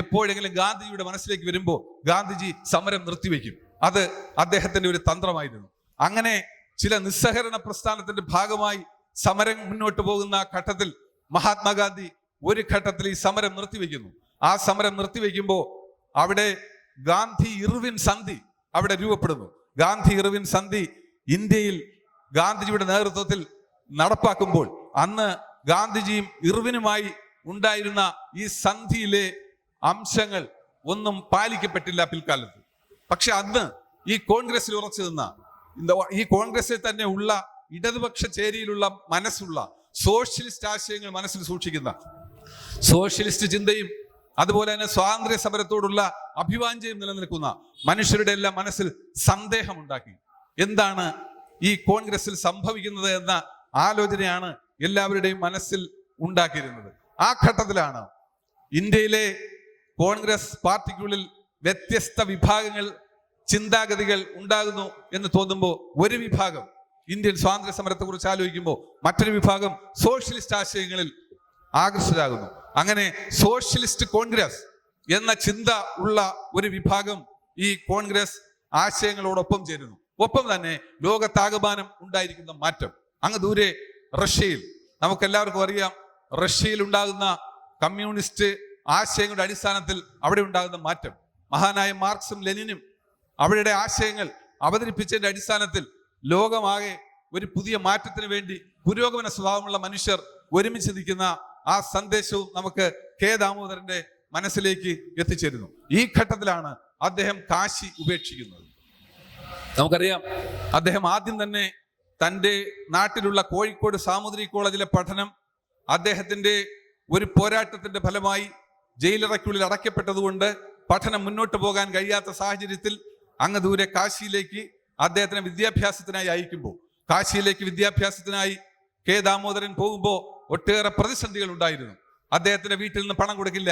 എപ്പോഴെങ്കിലും ഗാന്ധിജിയുടെ മനസ്സിലേക്ക് വരുമ്പോൾ ഗാന്ധിജി സമരം നിർത്തിവെക്കും. അത് അദ്ദേഹത്തിന്റെ ഒരു തന്ത്രമായിരുന്നു. അങ്ങനെ ചില നിസ്സഹകരണ പ്രസ്ഥാനത്തിന്റെ ഭാഗമായി സമരം മുന്നോട്ട് പോകുന്ന ഘട്ടത്തിൽ മഹാത്മാഗാന്ധി ഒരു ഘട്ടത്തിൽ ഈ സമരം നിർത്തിവെക്കുന്നു. ആ സമരം നിർത്തിവെക്കുമ്പോൾ അവിടെ ഗാന്ധി ഇർവിൻ സന്ധി അവിടെ രൂപപ്പെടുന്നു. ഗാന്ധി ഇർവിൻ സന്ധി ഇന്ത്യയിൽ ഗാന്ധിജിയുടെ നേതൃത്വത്തിൽ നടപ്പാക്കുമ്പോൾ അന്ന് ഗാന്ധിജിയും ഇർവിനുമായി ഉണ്ടായിരുന്ന ഈ സന്ധിയിലെ അംശങ്ങൾ ഒന്നും പാലിക്കപ്പെട്ടില്ല പിൽക്കാലത്ത്. പക്ഷെ അന്ന് ഈ കോൺഗ്രസിൽ ഉറച്ചു നിന്ന, ഈ കോൺഗ്രസിൽ തന്നെ ഉള്ള ഇടതുപക്ഷ ചേരിയിലുള്ള മനസ്സുള്ള സോഷ്യലിസ്റ്റ് ആശയങ്ങൾ മനസ്സിൽ സൂക്ഷിക്കുന്ന, സോഷ്യലിസ്റ്റ് ചിന്തയും അതുപോലെ തന്നെ സ്വാതന്ത്ര്യ സമരത്തോടുള്ള അഭിവാഞ്ഛയും നിലനിൽക്കുന്ന മനുഷ്യരുടെ എല്ലാം മനസ്സിൽ സന്ദേഹമുണ്ടാക്കി. എന്താണ് ഈ കോൺഗ്രസിൽ സംഭവിക്കുന്നത് എന്ന ആലോചനയാണ് എല്ലാവരുടെയും മനസ്സിൽ ഉണ്ടാക്കിയിരുന്നത്. ആ ഘട്ടത്തിലാണ് ഇന്ത്യയിലെ കോൺഗ്രസ് പാർട്ടിക്കുള്ളിൽ വ്യത്യസ്ത വിഭാഗങ്ങൾ, ചിന്താഗതികൾ ഉണ്ടാകുന്നു എന്ന് തോന്നുമ്പോൾ ഒരു വിഭാഗം ഇന്ത്യൻ സ്വാതന്ത്ര്യ സമരത്തെ കുറിച്ച് ആലോചിക്കുമ്പോൾ മറ്റൊരു വിഭാഗം സോഷ്യലിസ്റ്റ് ആശയങ്ങളിൽ ആകർഷകരാകുന്നു. അങ്ങനെ സോഷ്യലിസ്റ്റ് കോൺഗ്രസ് എന്ന ചിന്ത ഉള്ള ഒരു വിഭാഗം ഈ കോൺഗ്രസ് ആശയങ്ങളോടൊപ്പം ചേരുന്നു. ഒപ്പം തന്നെ ലോകത്താകമാനം ഉണ്ടായിരിക്കുന്ന മാറ്റം. അങ്ങ് ദൂരെ റഷ്യയിൽ, നമുക്കെല്ലാവർക്കും അറിയാം, റഷ്യയിൽ ഉണ്ടാകുന്ന കമ്മ്യൂണിസ്റ്റ് ആശയങ്ങളുടെ അടിസ്ഥാനത്തിൽ അവിടെ ഉണ്ടാകുന്ന മാറ്റം. മഹാനായ മാർക്സും ലെനിനും അവരുടെ ആശയങ്ങൾ അവതരിപ്പിച്ചതിന്റെ അടിസ്ഥാനത്തിൽ ലോകമാകെ ഒരു പുതിയ മാറ്റത്തിന് വേണ്ടി പുരോഗമന സ്വഭാവമുള്ള മനുഷ്യർ ഒരുമിച്ച് നിൽക്കുന്ന ആ സന്ദേശവും നമുക്ക് കെ ദാമോദരന്റെ മനസ്സിലേക്ക് എത്തിച്ചേരുന്നു. ഈ ഘട്ടത്തിലാണ് അദ്ദേഹം കാശി ഉപേക്ഷിക്കുന്നത്. നമുക്കറിയാം, അദ്ദേഹം ആദ്യം തന്നെ തൻ്റെ നാട്ടിലുള്ള കോഴിക്കോട് സാമൂതിരി കോളേജിലെ പഠനം അദ്ദേഹത്തിന്റെ ഒരു പോരാട്ടത്തിന്റെ ഫലമായി ജയിലറയ്ക്കുള്ളിൽ അടയ്ക്കപ്പെട്ടതുകൊണ്ട് പഠനം മുന്നോട്ട് പോകാൻ കഴിയാത്ത സാഹചര്യത്തിൽ അങ്ങ് ദൂരെ കാശിയിലേക്ക് അദ്ദേഹത്തിനെ വിദ്യാഭ്യാസത്തിനായി അയക്കുമ്പോൾ, കാശിയിലേക്ക് വിദ്യാഭ്യാസത്തിനായി കെ ദാമോദരൻ പോകുമ്പോൾ ഒട്ടേറെ പ്രതിസന്ധികൾ ഉണ്ടായിരുന്നു. അദ്ദേഹത്തിന്റെ വീട്ടിൽ നിന്ന് പണം കൊടുക്കില്ല.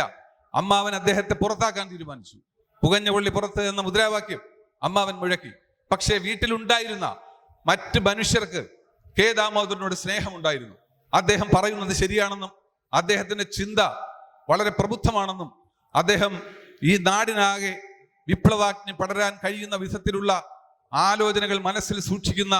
അമ്മാവൻ അദ്ദേഹത്തെ പുറത്താക്കാൻ തീരുമാനിച്ചു. പുകഞ്ഞ കൊള്ളി പുറത്ത് എന്ന മുദ്രാവാക്യം അമ്മാവൻ മുഴക്കി. പക്ഷേ വീട്ടിലുണ്ടായിരുന്ന മറ്റ് മനുഷ്യർക്ക് കെ ദാമോദരനോട് സ്നേഹമുണ്ടായിരുന്നു. അദ്ദേഹം പറയുന്നത് ശരിയാണെന്നും അദ്ദേഹത്തിന്റെ ചിന്ത വളരെ പ്രബുദ്ധമാണെന്നും അദ്ദേഹം ഈ നാടിനാകെ വിപ്ലവാഗ്നി പടരാൻ കഴിയുന്ന വിധത്തിലുള്ള ആലോചനകൾ മനസ്സിൽ സൂക്ഷിക്കുന്ന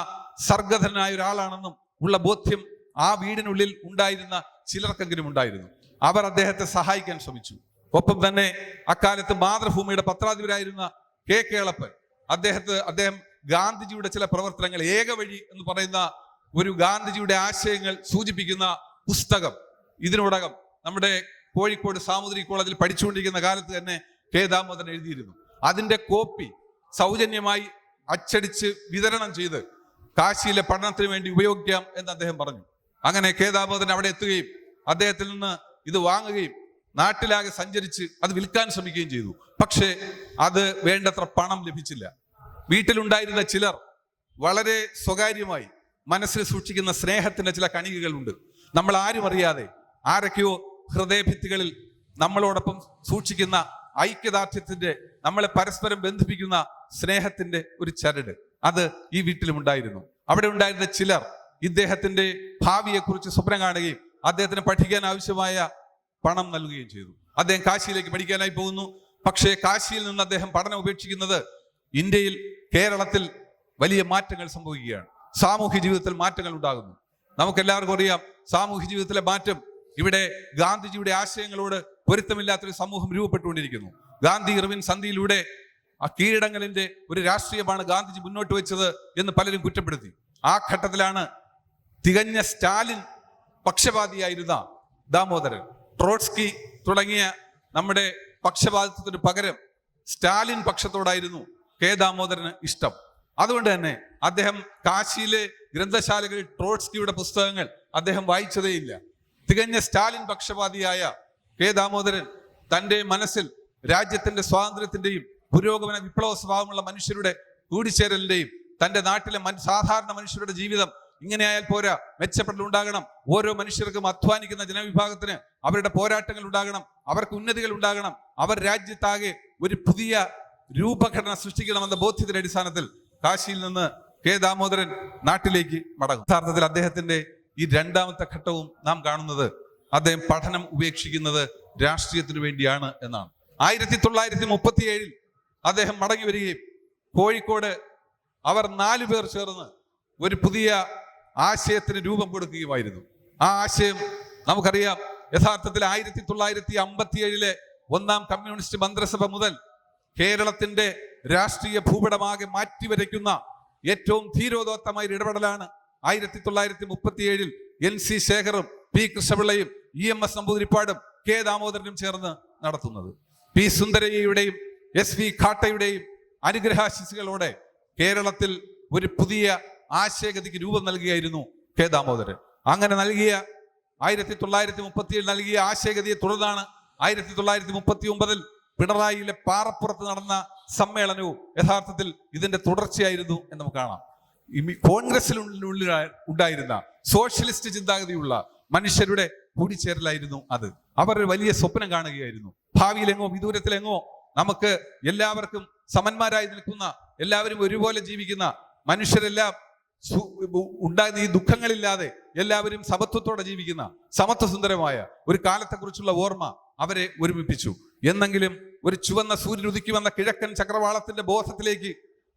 സർഗധനായ ഒരാളാണെന്നും ഉള്ള ബോധ്യം ആ വീടിനുള്ളിൽ ഉണ്ടായിരുന്ന ചിലർക്കെങ്കിലും ഉണ്ടായിരുന്നു. അവർ അദ്ദേഹത്തെ സഹായിക്കാൻ ശ്രമിച്ചു. ഒപ്പം തന്നെ അക്കാലത്ത് മാതൃഭൂമിയുടെ പത്രാധിപരായിരുന്ന കെ കേളപ്പൻ അദ്ദേഹം ഗാന്ധിജിയുടെ ചില പ്രവർത്തനങ്ങൾ, ഏകവഴി എന്ന് പറയുന്ന ഒരു ഗാന്ധിജിയുടെ ആശയങ്ങൾ സൂചിപ്പിക്കുന്ന പുസ്തകം ഇതിനോടകം നമ്മുടെ കോഴിക്കോട് സാമൂതിരി കോളേജിൽ പഠിച്ചുകൊണ്ടിരിക്കുന്ന കാലത്ത് തന്നെ കെ ദാമോദരൻ എഴുതിയിരുന്നു. അതിന്റെ കോപ്പി സൗജന്യമായി അച്ചടിച്ച് വിതരണം ചെയ്ത് കാശിയിലെ പഠനത്തിന് വേണ്ടി ഉപയോഗിക്കാം എന്ന് അദ്ദേഹം പറഞ്ഞു. അങ്ങനെ കെ ദാമോദരൻ അവിടെ എത്തുകയും അദ്ദേഹത്തിൽ നിന്ന് ഇത് വാങ്ങുകയും നാട്ടിലാകെ സഞ്ചരിച്ച് അത് വിൽക്കാൻ ശ്രമിക്കുകയും ചെയ്തു. പക്ഷേ അത് വേണ്ടത്ര പണം ലഭിച്ചില്ല. വീട്ടിലുണ്ടായിരുന്ന ചിലർ വളരെ സ്വകാര്യമായി മനസ്സിൽ സൂക്ഷിക്കുന്ന സ്നേഹത്തിന്റെ ചില കണികകളുണ്ട്. നമ്മൾ ആരും അറിയാതെ ആരൊക്കെയോ ഹൃദയഭിത്തികളിൽ നമ്മളോടൊപ്പം സൂക്ഷിക്കുന്ന ഐക്യദാർഢ്യത്തിന്റെ, നമ്മളെ പരസ്പരം ബന്ധിപ്പിക്കുന്ന സ്നേഹത്തിന്റെ ഒരു ചരട് അത് ഈ വീട്ടിലും ഉണ്ടായിരുന്നു. അവിടെ ഉണ്ടായിരുന്ന ചിലർ ഇദ്ദേഹത്തിന്റെ ഭാവിയെക്കുറിച്ച് സ്വപ്നം കാണുകയും അദ്ദേഹത്തിന് പഠിക്കാൻ ആവശ്യമായ പണം നൽകുകയും ചെയ്തു. അദ്ദേഹം കാശിയിലേക്ക് പഠിക്കാനായി പോകുന്നു. പക്ഷേ കാശിയിൽ നിന്ന് അദ്ദേഹം പഠനം ഉപേക്ഷിക്കുന്നത് ഇന്ത്യയിൽ, കേരളത്തിൽ വലിയ മാറ്റങ്ങൾ സംഭവിക്കുകയാണ്. സാമൂഹ്യ ജീവിതത്തിൽ മാറ്റങ്ങൾ ഉണ്ടാകുന്നു. നമുക്കെല്ലാവർക്കും അറിയാം, സാമൂഹ്യ ജീവിതത്തിലെ മാറ്റം ഇവിടെ ഗാന്ധിജിയുടെ ആശയങ്ങളോട് പൊരുത്തമില്ലാത്തൊരു സമൂഹം രൂപപ്പെട്ടുകൊണ്ടിരിക്കുന്നു. ഗാന്ധി ഇർവിൻ സന്ധിയിലൂടെ ആ കീഴടങ്ങലിന്റെ ഒരു രാഷ്ട്രീയമാണ് ഗാന്ധിജി മുന്നോട്ട് വെച്ചത് എന്ന് പലരും കുറ്റപ്പെടുത്തി. ആ ഘട്ടത്തിലാണ് തികഞ്ഞ സ്റ്റാലിൻ പക്ഷപാതിയായിരുന്ന ദാമോദരൻ, ട്രോട്സ്കി തുടങ്ങിയ നമ്മുടെ പക്ഷപാതിത്വത്തിന് പകരം സ്റ്റാലിൻ പക്ഷത്തോടായിരുന്നു കെ ദാമോദരന് ഇഷ്ടം. അതുകൊണ്ട് തന്നെ അദ്ദേഹം കാശിയിലെ ഗ്രന്ഥശാലകളിൽ ട്രോട്സ്കിയുടെ പുസ്തകങ്ങൾ അദ്ദേഹം വായിച്ചതേയില്ല. തികഞ്ഞ സ്റ്റാലിൻ പക്ഷപാതിയായ കെ ദാമോദരൻ തൻ്റെ മനസ്സിൽ രാജ്യത്തിന്റെ സ്വാതന്ത്ര്യത്തിന്റെയും പുരോഗമന വിപ്ലവ സ്വഭാവമുള്ള മനുഷ്യരുടെ കൂടിച്ചേരലിന്റെയും തൻ്റെ നാട്ടിലെ സാധാരണ മനുഷ്യരുടെ ജീവിതം ഇങ്ങനെയായാൽ പോരാ, മെച്ചപ്പെടൽ ഉണ്ടാകണം, ഓരോ മനുഷ്യർക്കും അധ്വാനിക്കുന്ന ജനവിഭാഗത്തിന് അവരുടെ പോരാട്ടങ്ങൾ ഉണ്ടാകണം, അവർക്ക് ഉന്നതികൾ ഉണ്ടാകണം, അവർ രാജ്യത്താകെ ഒരു പുതിയ രൂപഘടന സൃഷ്ടിക്കണമെന്ന ബോധ്യത്തിന്റെ അടിസ്ഥാനത്തിൽ കാശിയിൽ നിന്ന് കെ ദാമോദരൻ നാട്ടിലേക്ക് മടങ്ങും. യഥാർത്ഥത്തിൽ അദ്ദേഹത്തിന്റെ ഈ രണ്ടാമത്തെ ഘട്ടവും നാം കാണുന്നത് അദ്ദേഹം പഠനം ഉപേക്ഷിക്കുന്നത് രാഷ്ട്രീയത്തിനു വേണ്ടിയാണ് എന്നാണ്. 1937 അദ്ദേഹം മടങ്ങി വരികയും കോഴിക്കോട് അവർ 4 പേർ ചേർന്ന് ഒരു പുതിയ ആശയത്തിന് രൂപം കൊടുക്കുകയുമായിരുന്നു. ആ ആശയം നമുക്കറിയാം, യഥാർത്ഥത്തിൽ 1957 ഒന്നാം കമ്മ്യൂണിസ്റ്റ് മന്ത്രിസഭ മുതൽ കേരളത്തിന്റെ രാഷ്ട്രീയ ഭൂപടമാകെ മാറ്റിവരയ്ക്കുന്ന ഏറ്റവും ധീരോദോത്തമായ ഇടപെടലാണ് 1937 NC ശേഖറും പി കൃഷ്ണപിള്ളയും EMS നമ്പൂതിരിപ്പാടും കെ ദാമോദരനും ചേർന്ന് നടത്തുന്നത്. പി സുന്ദരയ്യയുടെയും SV ഖാട്ടയുടെയും അനുഗ്രഹാശിസുകളോടെ കേരളത്തിൽ ഒരു പുതിയ ആശയഗതിക്ക് രൂപം നൽകിയായിരുന്നു കെ ദാമോദരൻ. അങ്ങനെ നൽകിയ 1937 നൽകിയ ആശയഗതിയെ തുടർന്നാണ് 1939 പിണറായിയിലെ പാറപ്പുറത്ത് നടന്ന സമ്മേളനവും യഥാർത്ഥത്തിൽ ഇതിന്റെ തുടർച്ചയായിരുന്നു എന്ന് നമുക്ക് കാണാം. കോൺഗ്രസിനുള്ളിൽ ഉണ്ടായിരുന്ന സോഷ്യലിസ്റ്റ് ചിന്താഗതിയുള്ള മനുഷ്യരുടെ കൂടിച്ചേരലായിരുന്നു അത്. അവർ ഒരു വലിയ സ്വപ്നം കാണുകയായിരുന്നു. ഭാവിയിലെങ്ങോ വിദൂരത്തിലെങ്ങോ നമുക്ക് എല്ലാവർക്കും സമന്മാരായി നിൽക്കുന്ന, എല്ലാവരും ഒരുപോലെ ജീവിക്കുന്ന മനുഷ്യരെല്ലാം ഉണ്ടാകുന്ന ഈ ദുഃഖങ്ങളില്ലാതെ എല്ലാവരും സമത്വത്തോടെ ജീവിക്കുന്ന സമത്വസുന്ദരമായ ഒരു കാലത്തെക്കുറിച്ചുള്ള ഓർമ്മ അവരെ ഒരുമിപ്പിച്ചു. എന്നെങ്കിലും ഒരു ചുവന്ന സൂര്യൻ ഉദിക്കുമെന്ന കിഴക്കൻ ചക്രവാളത്തിന്റെ ബോധത്തിലേക്ക്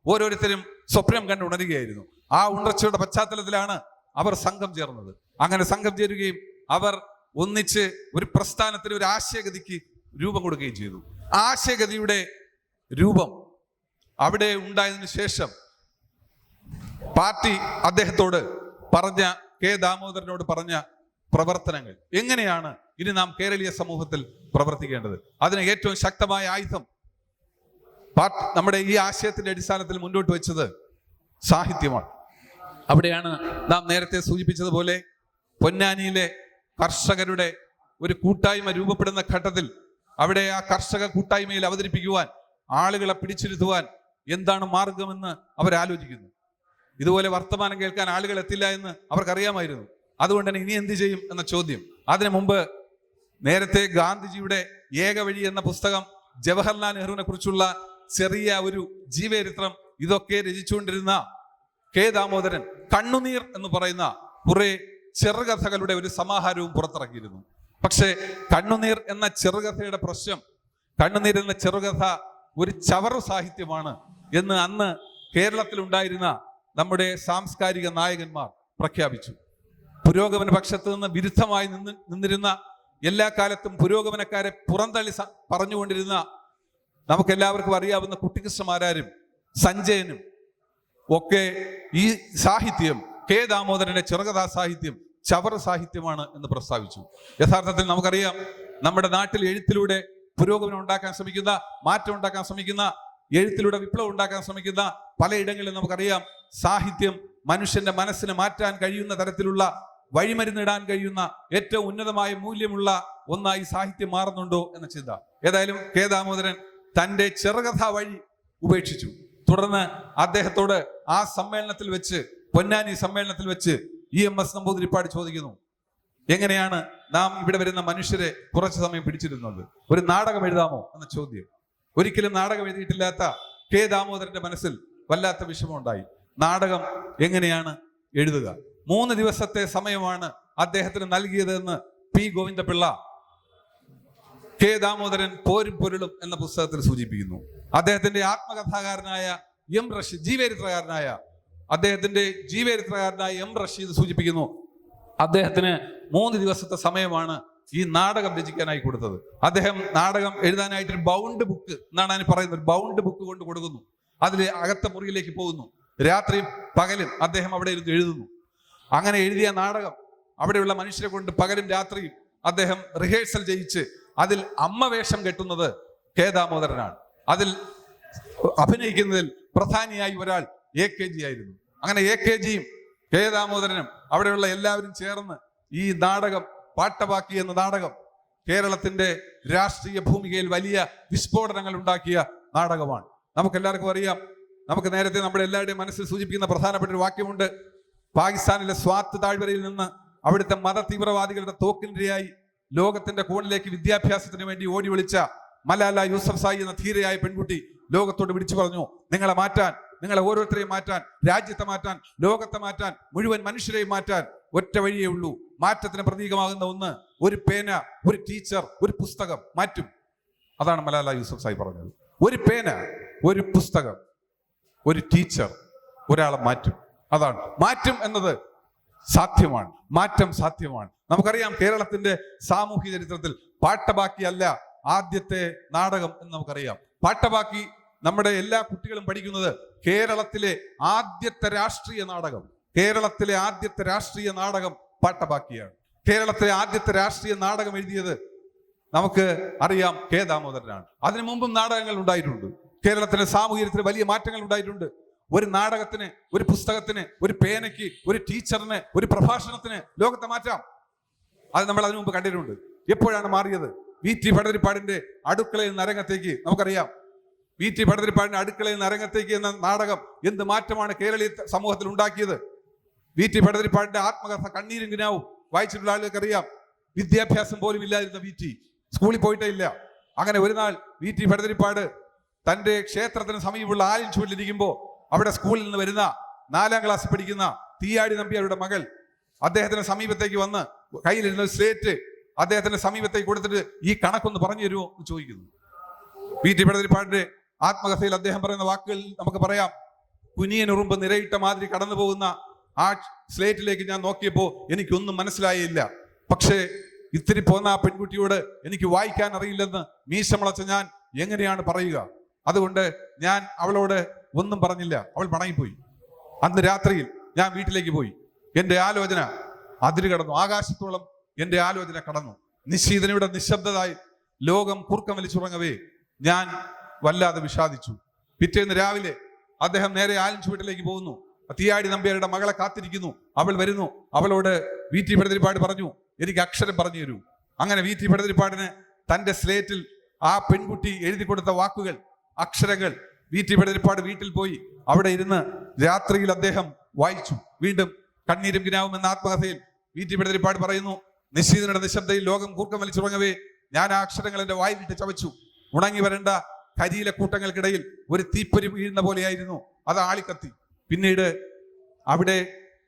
ഓരോരുത്തരും സ്വപ്നം കണ്ട് ഉണരുകയായിരുന്നു. ആ ഉണർച്ചയുടെ പശ്ചാത്തലത്തിലാണ് അവർ സംഘം ചേർന്നത്. അങ്ങനെ സംഘം ചേരുകയും അവർ ഒന്നിച്ച് ഒരു പ്രസ്ഥാനത്തിന്, ഒരു ആശയഗതിക്ക് രൂപം കൊടുക്കുകയും ചെയ്തു. ആശയഗതിയുടെ രൂപം അവിടെ ഉണ്ടായതിനു ശേഷം പാർട്ടി അദ്ദേഹത്തോട് പറഞ്ഞ, കെ ദാമോദരനോട് പറഞ്ഞ പ്രവർത്തനങ്ങൾ എങ്ങനെയാണ് ഇനി നാം കേരളീയ സമൂഹത്തിൽ പ്രവർത്തിക്കേണ്ടത്, അതിന് ഏറ്റവും ശക്തമായ ആയുധം നമ്മുടെ ഈ ആശയത്തിന്റെ അടിസ്ഥാനത്തിൽ മുന്നോട്ട് വെച്ചത് സാഹിത്യമാണ്. അവിടെയാണ് നാം നേരത്തെ സൂചിപ്പിച്ചതുപോലെ പൊന്നാനിയിലെ കർഷകരുടെ ഒരു കൂട്ടായ്മ രൂപപ്പെടുന്ന ഘട്ടത്തിൽ അവിടെ ആ കർഷക കൂട്ടായ്മയിൽ അവതരിപ്പിക്കുവാൻ, ആളുകളെ പിടിച്ചിരുത്തുവാൻ എന്താണ് മാർഗമെന്ന് അവരാലോചിക്കുന്നു. ഇതുപോലെ വർത്തമാനം കേൾക്കാൻ ആളുകൾ എത്തില്ല എന്ന് അവർക്കറിയാമായിരുന്നു. അതുകൊണ്ട് തന്നെ ഇനി എന്ത് ചെയ്യും എന്ന ചോദ്യം. അതിനു മുമ്പ് നേരത്തെ ഗാന്ധിജിയുടെ ഏകവഴി എന്ന പുസ്തകം, ജവഹർലാൽ നെഹ്റുവിനെ കുറിച്ചുള്ള ചെറിയ ഒരു ജീവചരിത്രം, ഇതൊക്കെ രചിച്ചുകൊണ്ടിരുന്ന കെ ദാമോദരൻ കണ്ണുനീർ എന്ന് പറയുന്ന കുറെ ചെറുകഥകളുടെ ഒരു സമാഹാരവും പുറത്തിറക്കിയിരുന്നു. പക്ഷേ കണ്ണുനീർ എന്ന ചെറുകഥയുടെ പ്രശ്നം, കണ്ണുനീർ എന്ന ചെറുകഥ ഒരു ചവറു സാഹിത്യമാണ് എന്ന് അന്ന് കേരളത്തിലുണ്ടായിരുന്ന നമ്മുടെ സാംസ്കാരിക നായകന്മാർ പ്രഖ്യാപിച്ചു. പുരോഗമന പക്ഷത്ത് നിന്ന് വിരുദ്ധമായി നിന്നിരുന്ന, എല്ലാ കാലത്തും പുരോഗമനക്കാരെ പുറന്തള്ളി പറഞ്ഞുകൊണ്ടിരുന്ന നമുക്കെല്ലാവർക്കും അറിയാവുന്ന കുട്ടിക്കൃഷ്ണമാരാരും സഞ്ജയനും ഒക്കെ ഈ സാഹിത്യം, കെ ദാമോദരന്റെ ചെറുകഥാ സാഹിത്യം ചവറ് സാഹിത്യമാണ് എന്ന് പ്രസ്താവിച്ചു. യഥാർത്ഥത്തിൽ നമുക്കറിയാം, നമ്മുടെ നാട്ടിൽ എഴുത്തിലൂടെ പുരോഗമനം ഉണ്ടാക്കാൻ ശ്രമിക്കുന്ന, മാറ്റം ഉണ്ടാക്കാൻ ശ്രമിക്കുന്ന, എഴുത്തിലൂടെ വിപ്ലവം ഉണ്ടാക്കാൻ ശ്രമിക്കുന്ന പലയിടങ്ങളിലും നമുക്കറിയാം, സാഹിത്യം മനുഷ്യന്റെ മനസ്സിനെ മാറ്റാൻ കഴിയുന്ന തരത്തിലുള്ള, വഴിമരുന്നിടാൻ കഴിയുന്ന ഏറ്റവും ഉന്നതമായ മൂല്യമുള്ള ഒന്നായി സാഹിത്യം മാറുന്നുണ്ടോ എന്ന ചിന്ത. ഏതായാലും കെ ദാമോദരൻ തന്റെ ചെറുകഥാ വഴി ഉപേക്ഷിച്ചു. തുടർന്ന് അദ്ദേഹത്തോട് ആ സമ്മേളനത്തിൽ വെച്ച്, പൊന്നാനി സമ്മേളനത്തിൽ വെച്ച് EMS നമ്പൂതിരിപ്പാട് ചോദിക്കുന്നു, എങ്ങനെയാണ് നാം ഇവിടെ വരുന്ന മനുഷ്യരെ കുറച്ചു സമയം പിടിച്ചിരുന്നത്, ഒരു നാടകം എഴുതാമോ എന്ന ചോദ്യം. ഒരിക്കലും നാടകം എഴുതിയിട്ടില്ലാത്ത കെ ദാമോദരന്റെ മനസ്സിൽ വല്ലാത്ത വിഷമമുണ്ടായി. നാടകം എങ്ങനെയാണ് എഴുതുക? 3 ദിവസത്തെ സമയമാണ് അദ്ദേഹത്തിന് നൽകിയതെന്ന് പി ഗോവിന്ദപിള്ള കെ ദാമോദരൻ പോരും പൊരുളും എന്ന പുസ്തകത്തിൽ സൂചിപ്പിക്കുന്നു. അദ്ദേഹത്തിന്റെ ആത്മകഥാകാരനായ എം റഷീദ്, ജീവചരിത്രകാരനായ എം റഷീദ് സൂചിപ്പിക്കുന്നു, അദ്ദേഹത്തിന് 3 ദിവസത്തെ സമയമാണ് ഈ നാടകം രചിക്കാനായി കൊടുത്തത്. അദ്ദേഹം നാടകം എഴുതാനായിട്ടൊരു ബൗണ്ട് ബുക്ക് എന്നാണ് അതിന് പറയുന്നത്, ഒരു ബൗണ്ട് ബുക്ക് കൊണ്ട് കൊടുക്കുന്നു. അതിൽ അകത്ത മുറിയിലേക്ക് പോകുന്നു. രാത്രിയും പകലും അദ്ദേഹം അവിടെ ഇരുന്ന് എഴുതുന്നു. അങ്ങനെ എഴുതിയ നാടകം അവിടെയുള്ള മനുഷ്യരെ കൊണ്ട് പകലും രാത്രിയും അദ്ദേഹം റിഹേഴ്സൽ ചെയ്യിച്ച് അതിൽ അമ്മ വേഷം കെട്ടുന്നത് കെ ദാമോദരനാണ്. അതിൽ അഭിനയിക്കുന്നതിൽ പ്രധാനിയായി ഒരാൾ AKG ആയിരുന്നു. അങ്ങനെ AKGയും കെ ദാമോദരനും അവിടെയുള്ള എല്ലാവരും ചേർന്ന് ഈ നാടകം, പാട്ടബാക്കി എന്ന നാടകം, കേരളത്തിന്റെ രാഷ്ട്രീയ ഭൂമികയിൽ വലിയ വിസ്ഫോടനങ്ങൾ ഉണ്ടാക്കിയ നാടകമാണ്. നമുക്കെല്ലാവർക്കും അറിയാം, നമുക്ക് നേരത്തെ നമ്മുടെ എല്ലാവരുടെയും മനസ്സിൽ സൂചിപ്പിക്കുന്ന പ്രധാനപ്പെട്ട ഒരു വാക്യമുണ്ട്. പാകിസ്ഥാനിലെ സ്വാത്ത് താഴ്വരയിൽ നിന്ന് അവിടുത്തെ മത തീവ്രവാദികളുടെ തോക്കിനിരയായി ലോകത്തിന്റെ കോണിലേക്ക് വിദ്യാഭ്യാസത്തിന് വേണ്ടി ഓടി വിളിച്ച മലാല യൂസഫ്സായി എന്ന ധീരയായ പെൺകുട്ടി ലോകത്തോട് വിളിച്ചു പറഞ്ഞു, നിങ്ങളെ മാറ്റാൻ, നിങ്ങളെ ഓരോരുത്തരെയും മാറ്റാൻ, രാജ്യത്തെ മാറ്റാൻ, ലോകത്തെ മാറ്റാൻ, മുഴുവൻ മനുഷ്യരെയും മാറ്റാൻ ഒറ്റ വഴിയേ ഉള്ളൂ. മാറ്റത്തിന് പ്രതീകമാകുന്ന ഒന്ന്, ഒരു പേന, ഒരു ടീച്ചർ, ഒരു പുസ്തകം മാറ്റും. അതാണ് മലാല യൂസഫ്സായി പറഞ്ഞത്. ഒരു പേന, ഒരു പുസ്തകം, ഒരു ടീച്ചർ ഒരാളെ മാറ്റും. അതാണ് മാറ്റം എന്നത് സാധ്യമാണ്, മാറ്റം സാധ്യമാണ്. നമുക്കറിയാം, കേരളത്തിന്റെ സാമൂഹ്യ ചരിത്രത്തിൽ പാട്ടബാക്കി അല്ല ആദ്യത്തെ നാടകം എന്ന് നമുക്കറിയാം. പാട്ടബാക്കി നമ്മുടെ എല്ലാ കുട്ടികളും പഠിക്കുന്നത് കേരളത്തിലെ ആദ്യത്തെ രാഷ്ട്രീയ നാടകം, കേരളത്തിലെ ആദ്യത്തെ രാഷ്ട്രീയ നാടകം പാട്ടബാക്കിയാണ്. കേരളത്തിലെ ആദ്യത്തെ രാഷ്ട്രീയ നാടകം എഴുതിയത് നമുക്ക് അറിയാം കെ ദാമോദരനാണ്. അതിനു മുമ്പും നാടകങ്ങൾ ഉണ്ടായിട്ടുണ്ട്. കേരളത്തിലെ സാമൂഹ്യത്തിൽ വലിയ മാറ്റങ്ങൾ ഉണ്ടായിട്ടുണ്ട്. ഒരു നാടകത്തിന്, ഒരു പുസ്തകത്തിന്, ഒരു പേനയ്ക്ക്, ഒരു ടീച്ചറിന്, ഒരു പ്രഭാഷണത്തിന് ലോകത്തെ മാറ്റാം. അത് നമ്മൾ അതിനു മുമ്പ് കണ്ടിട്ടുണ്ട്. എപ്പോഴാണ് മാറിയത്? VT ഭട്ടതിരിപ്പാടിന്റെ അടുക്കളയിൽ നിന്ന് അരങ്ങത്തേക്ക്. നമുക്കറിയാം, VT ഭട്ടതിരിപ്പാടിന്റെ അടുക്കളയിൽ നിന്ന് അരങ്ങത്തേക്ക് എന്ന നാടകം എന്ത് മാറ്റമാണ് കേരളീയ സമൂഹത്തിൽ ഉണ്ടാക്കിയത്. VT ഭട്ടതിരിപ്പാടിന്റെ ആത്മകഥ കണ്ണീരും കിനാവും വായിച്ചിട്ടുള്ള ആളുകൾക്ക് അറിയാം. വിദ്യാഭ്യാസം പോലും ഇല്ലാതിരുന്ന VT, സ്കൂളിൽ പോയിട്ടേ ഇല്ല. അങ്ങനെ ഒരു നാൾ VT ഭട്ടതിരിപ്പാട് തന്റെ ക്ഷേത്രത്തിന് സമീപമുള്ള ആലിൻ ചുവട്ടിലിരിക്കുമ്പോൾ അവിടെ സ്കൂളിൽ നിന്ന് വരുന്ന 4ാം ക്ലാസ്സിൽ പഠിക്കുന്ന തീയാടി നമ്പ്യാരുടെ മകൾ അദ്ദേഹത്തിന്റെ സമീപത്തേക്ക് വന്ന് കയ്യിലിരുന്ന സ്ലേറ്റ് അദ്ദേഹത്തിന്റെ സമീപത്തേക്ക് കൊടുത്തിട്ട്, ഈ കണക്കൊന്ന് പറഞ്ഞു തരുമോ എന്ന് ചോദിക്കുന്നു. VT ഭട്ടതിരിപ്പാടിന്റെ ആത്മകഥയിൽ അദ്ദേഹം പറയുന്ന വാക്കുകൾ നമുക്ക് പറയാം. കുനിയനുറുമ്പ് നിരയിട്ട മാതിരി കടന്നു പോകുന്ന ആ സ്ലേറ്റിലേക്ക് ഞാൻ നോക്കിയപ്പോൾ എനിക്കൊന്നും മനസ്സിലായില്ല. പക്ഷേ ഇത്തിരി പോന്ന ആ പെൺകുട്ടിയോട് എനിക്ക് വായിക്കാൻ അറിയില്ലെന്ന് മീശമുളച്ച ഞാൻ എങ്ങനെയാണ് പറയുക? അതുകൊണ്ട് ഞാൻ അവളോട് ഒന്നും പറഞ്ഞില്ല. അവൾ മടങ്ങിപ്പോയി. അന്ന് രാത്രിയിൽ ഞാൻ വീട്ടിലേക്ക് പോയി. എന്റെ ആലോചന അതിര് കടന്നു, ആകാശത്തോളം എന്റെ ആലോചന കടന്നു. നിശീതനയുടെ നിശബ്ദതായി ലോകം കൂർക്കം വലിച്ചുറങ്ങവേ ഞാൻ വല്ലാതെ വിഷാദിച്ചു. പിറ്റേന്ന് രാവിലെ അദ്ദേഹം നേരെ ആലഞ്ച് വീട്ടിലേക്ക് പോകുന്നു. തീയാടി നമ്പ്യാരുടെ മകളെ കാത്തിരിക്കുന്നു. അവൾ വരുന്നു. അവളോട് VT ഭട്ടതിരിപ്പാട് പറഞ്ഞു, എനിക്ക് അക്ഷരം പറഞ്ഞു തരൂ. അങ്ങനെ VT ഭട്ടതിരിപ്പാടിന് തന്റെ സ്ലേറ്റിൽ ആ പെൺകുട്ടി എഴുതി കൊടുത്ത വാക്കുകൾ, അക്ഷരങ്ങൾ VT ഭട്ടതിരിപ്പാട് വീട്ടിൽ പോയി അവിടെ ഇരുന്ന് രാത്രിയിൽ അദ്ദേഹം വായിച്ചു. വീണ്ടും കണ്ണീരും കിനാവും എന്ന ആത്മകഥയിൽ VT ഭട്ടതിരിപ്പാട് പറയുന്നു, നിശീതനയുടെ നിശബ്ദയിൽ ലോകം കൂർക്കം വലിച്ചുറങ്ങവേ ഞാൻ ആ അക്ഷരങ്ങൾ എന്റെ വായിലിട്ട് ചവച്ചു. ഉണങ്ങി വരേണ്ട കരിയിലെ കൂട്ടങ്ങൾക്കിടയിൽ ഒരു തീപ്പൊരി വീഴുന്ന പോലെയായിരുന്നു. അത് ആളിക്കത്തി. പിന്നീട് അവിടെ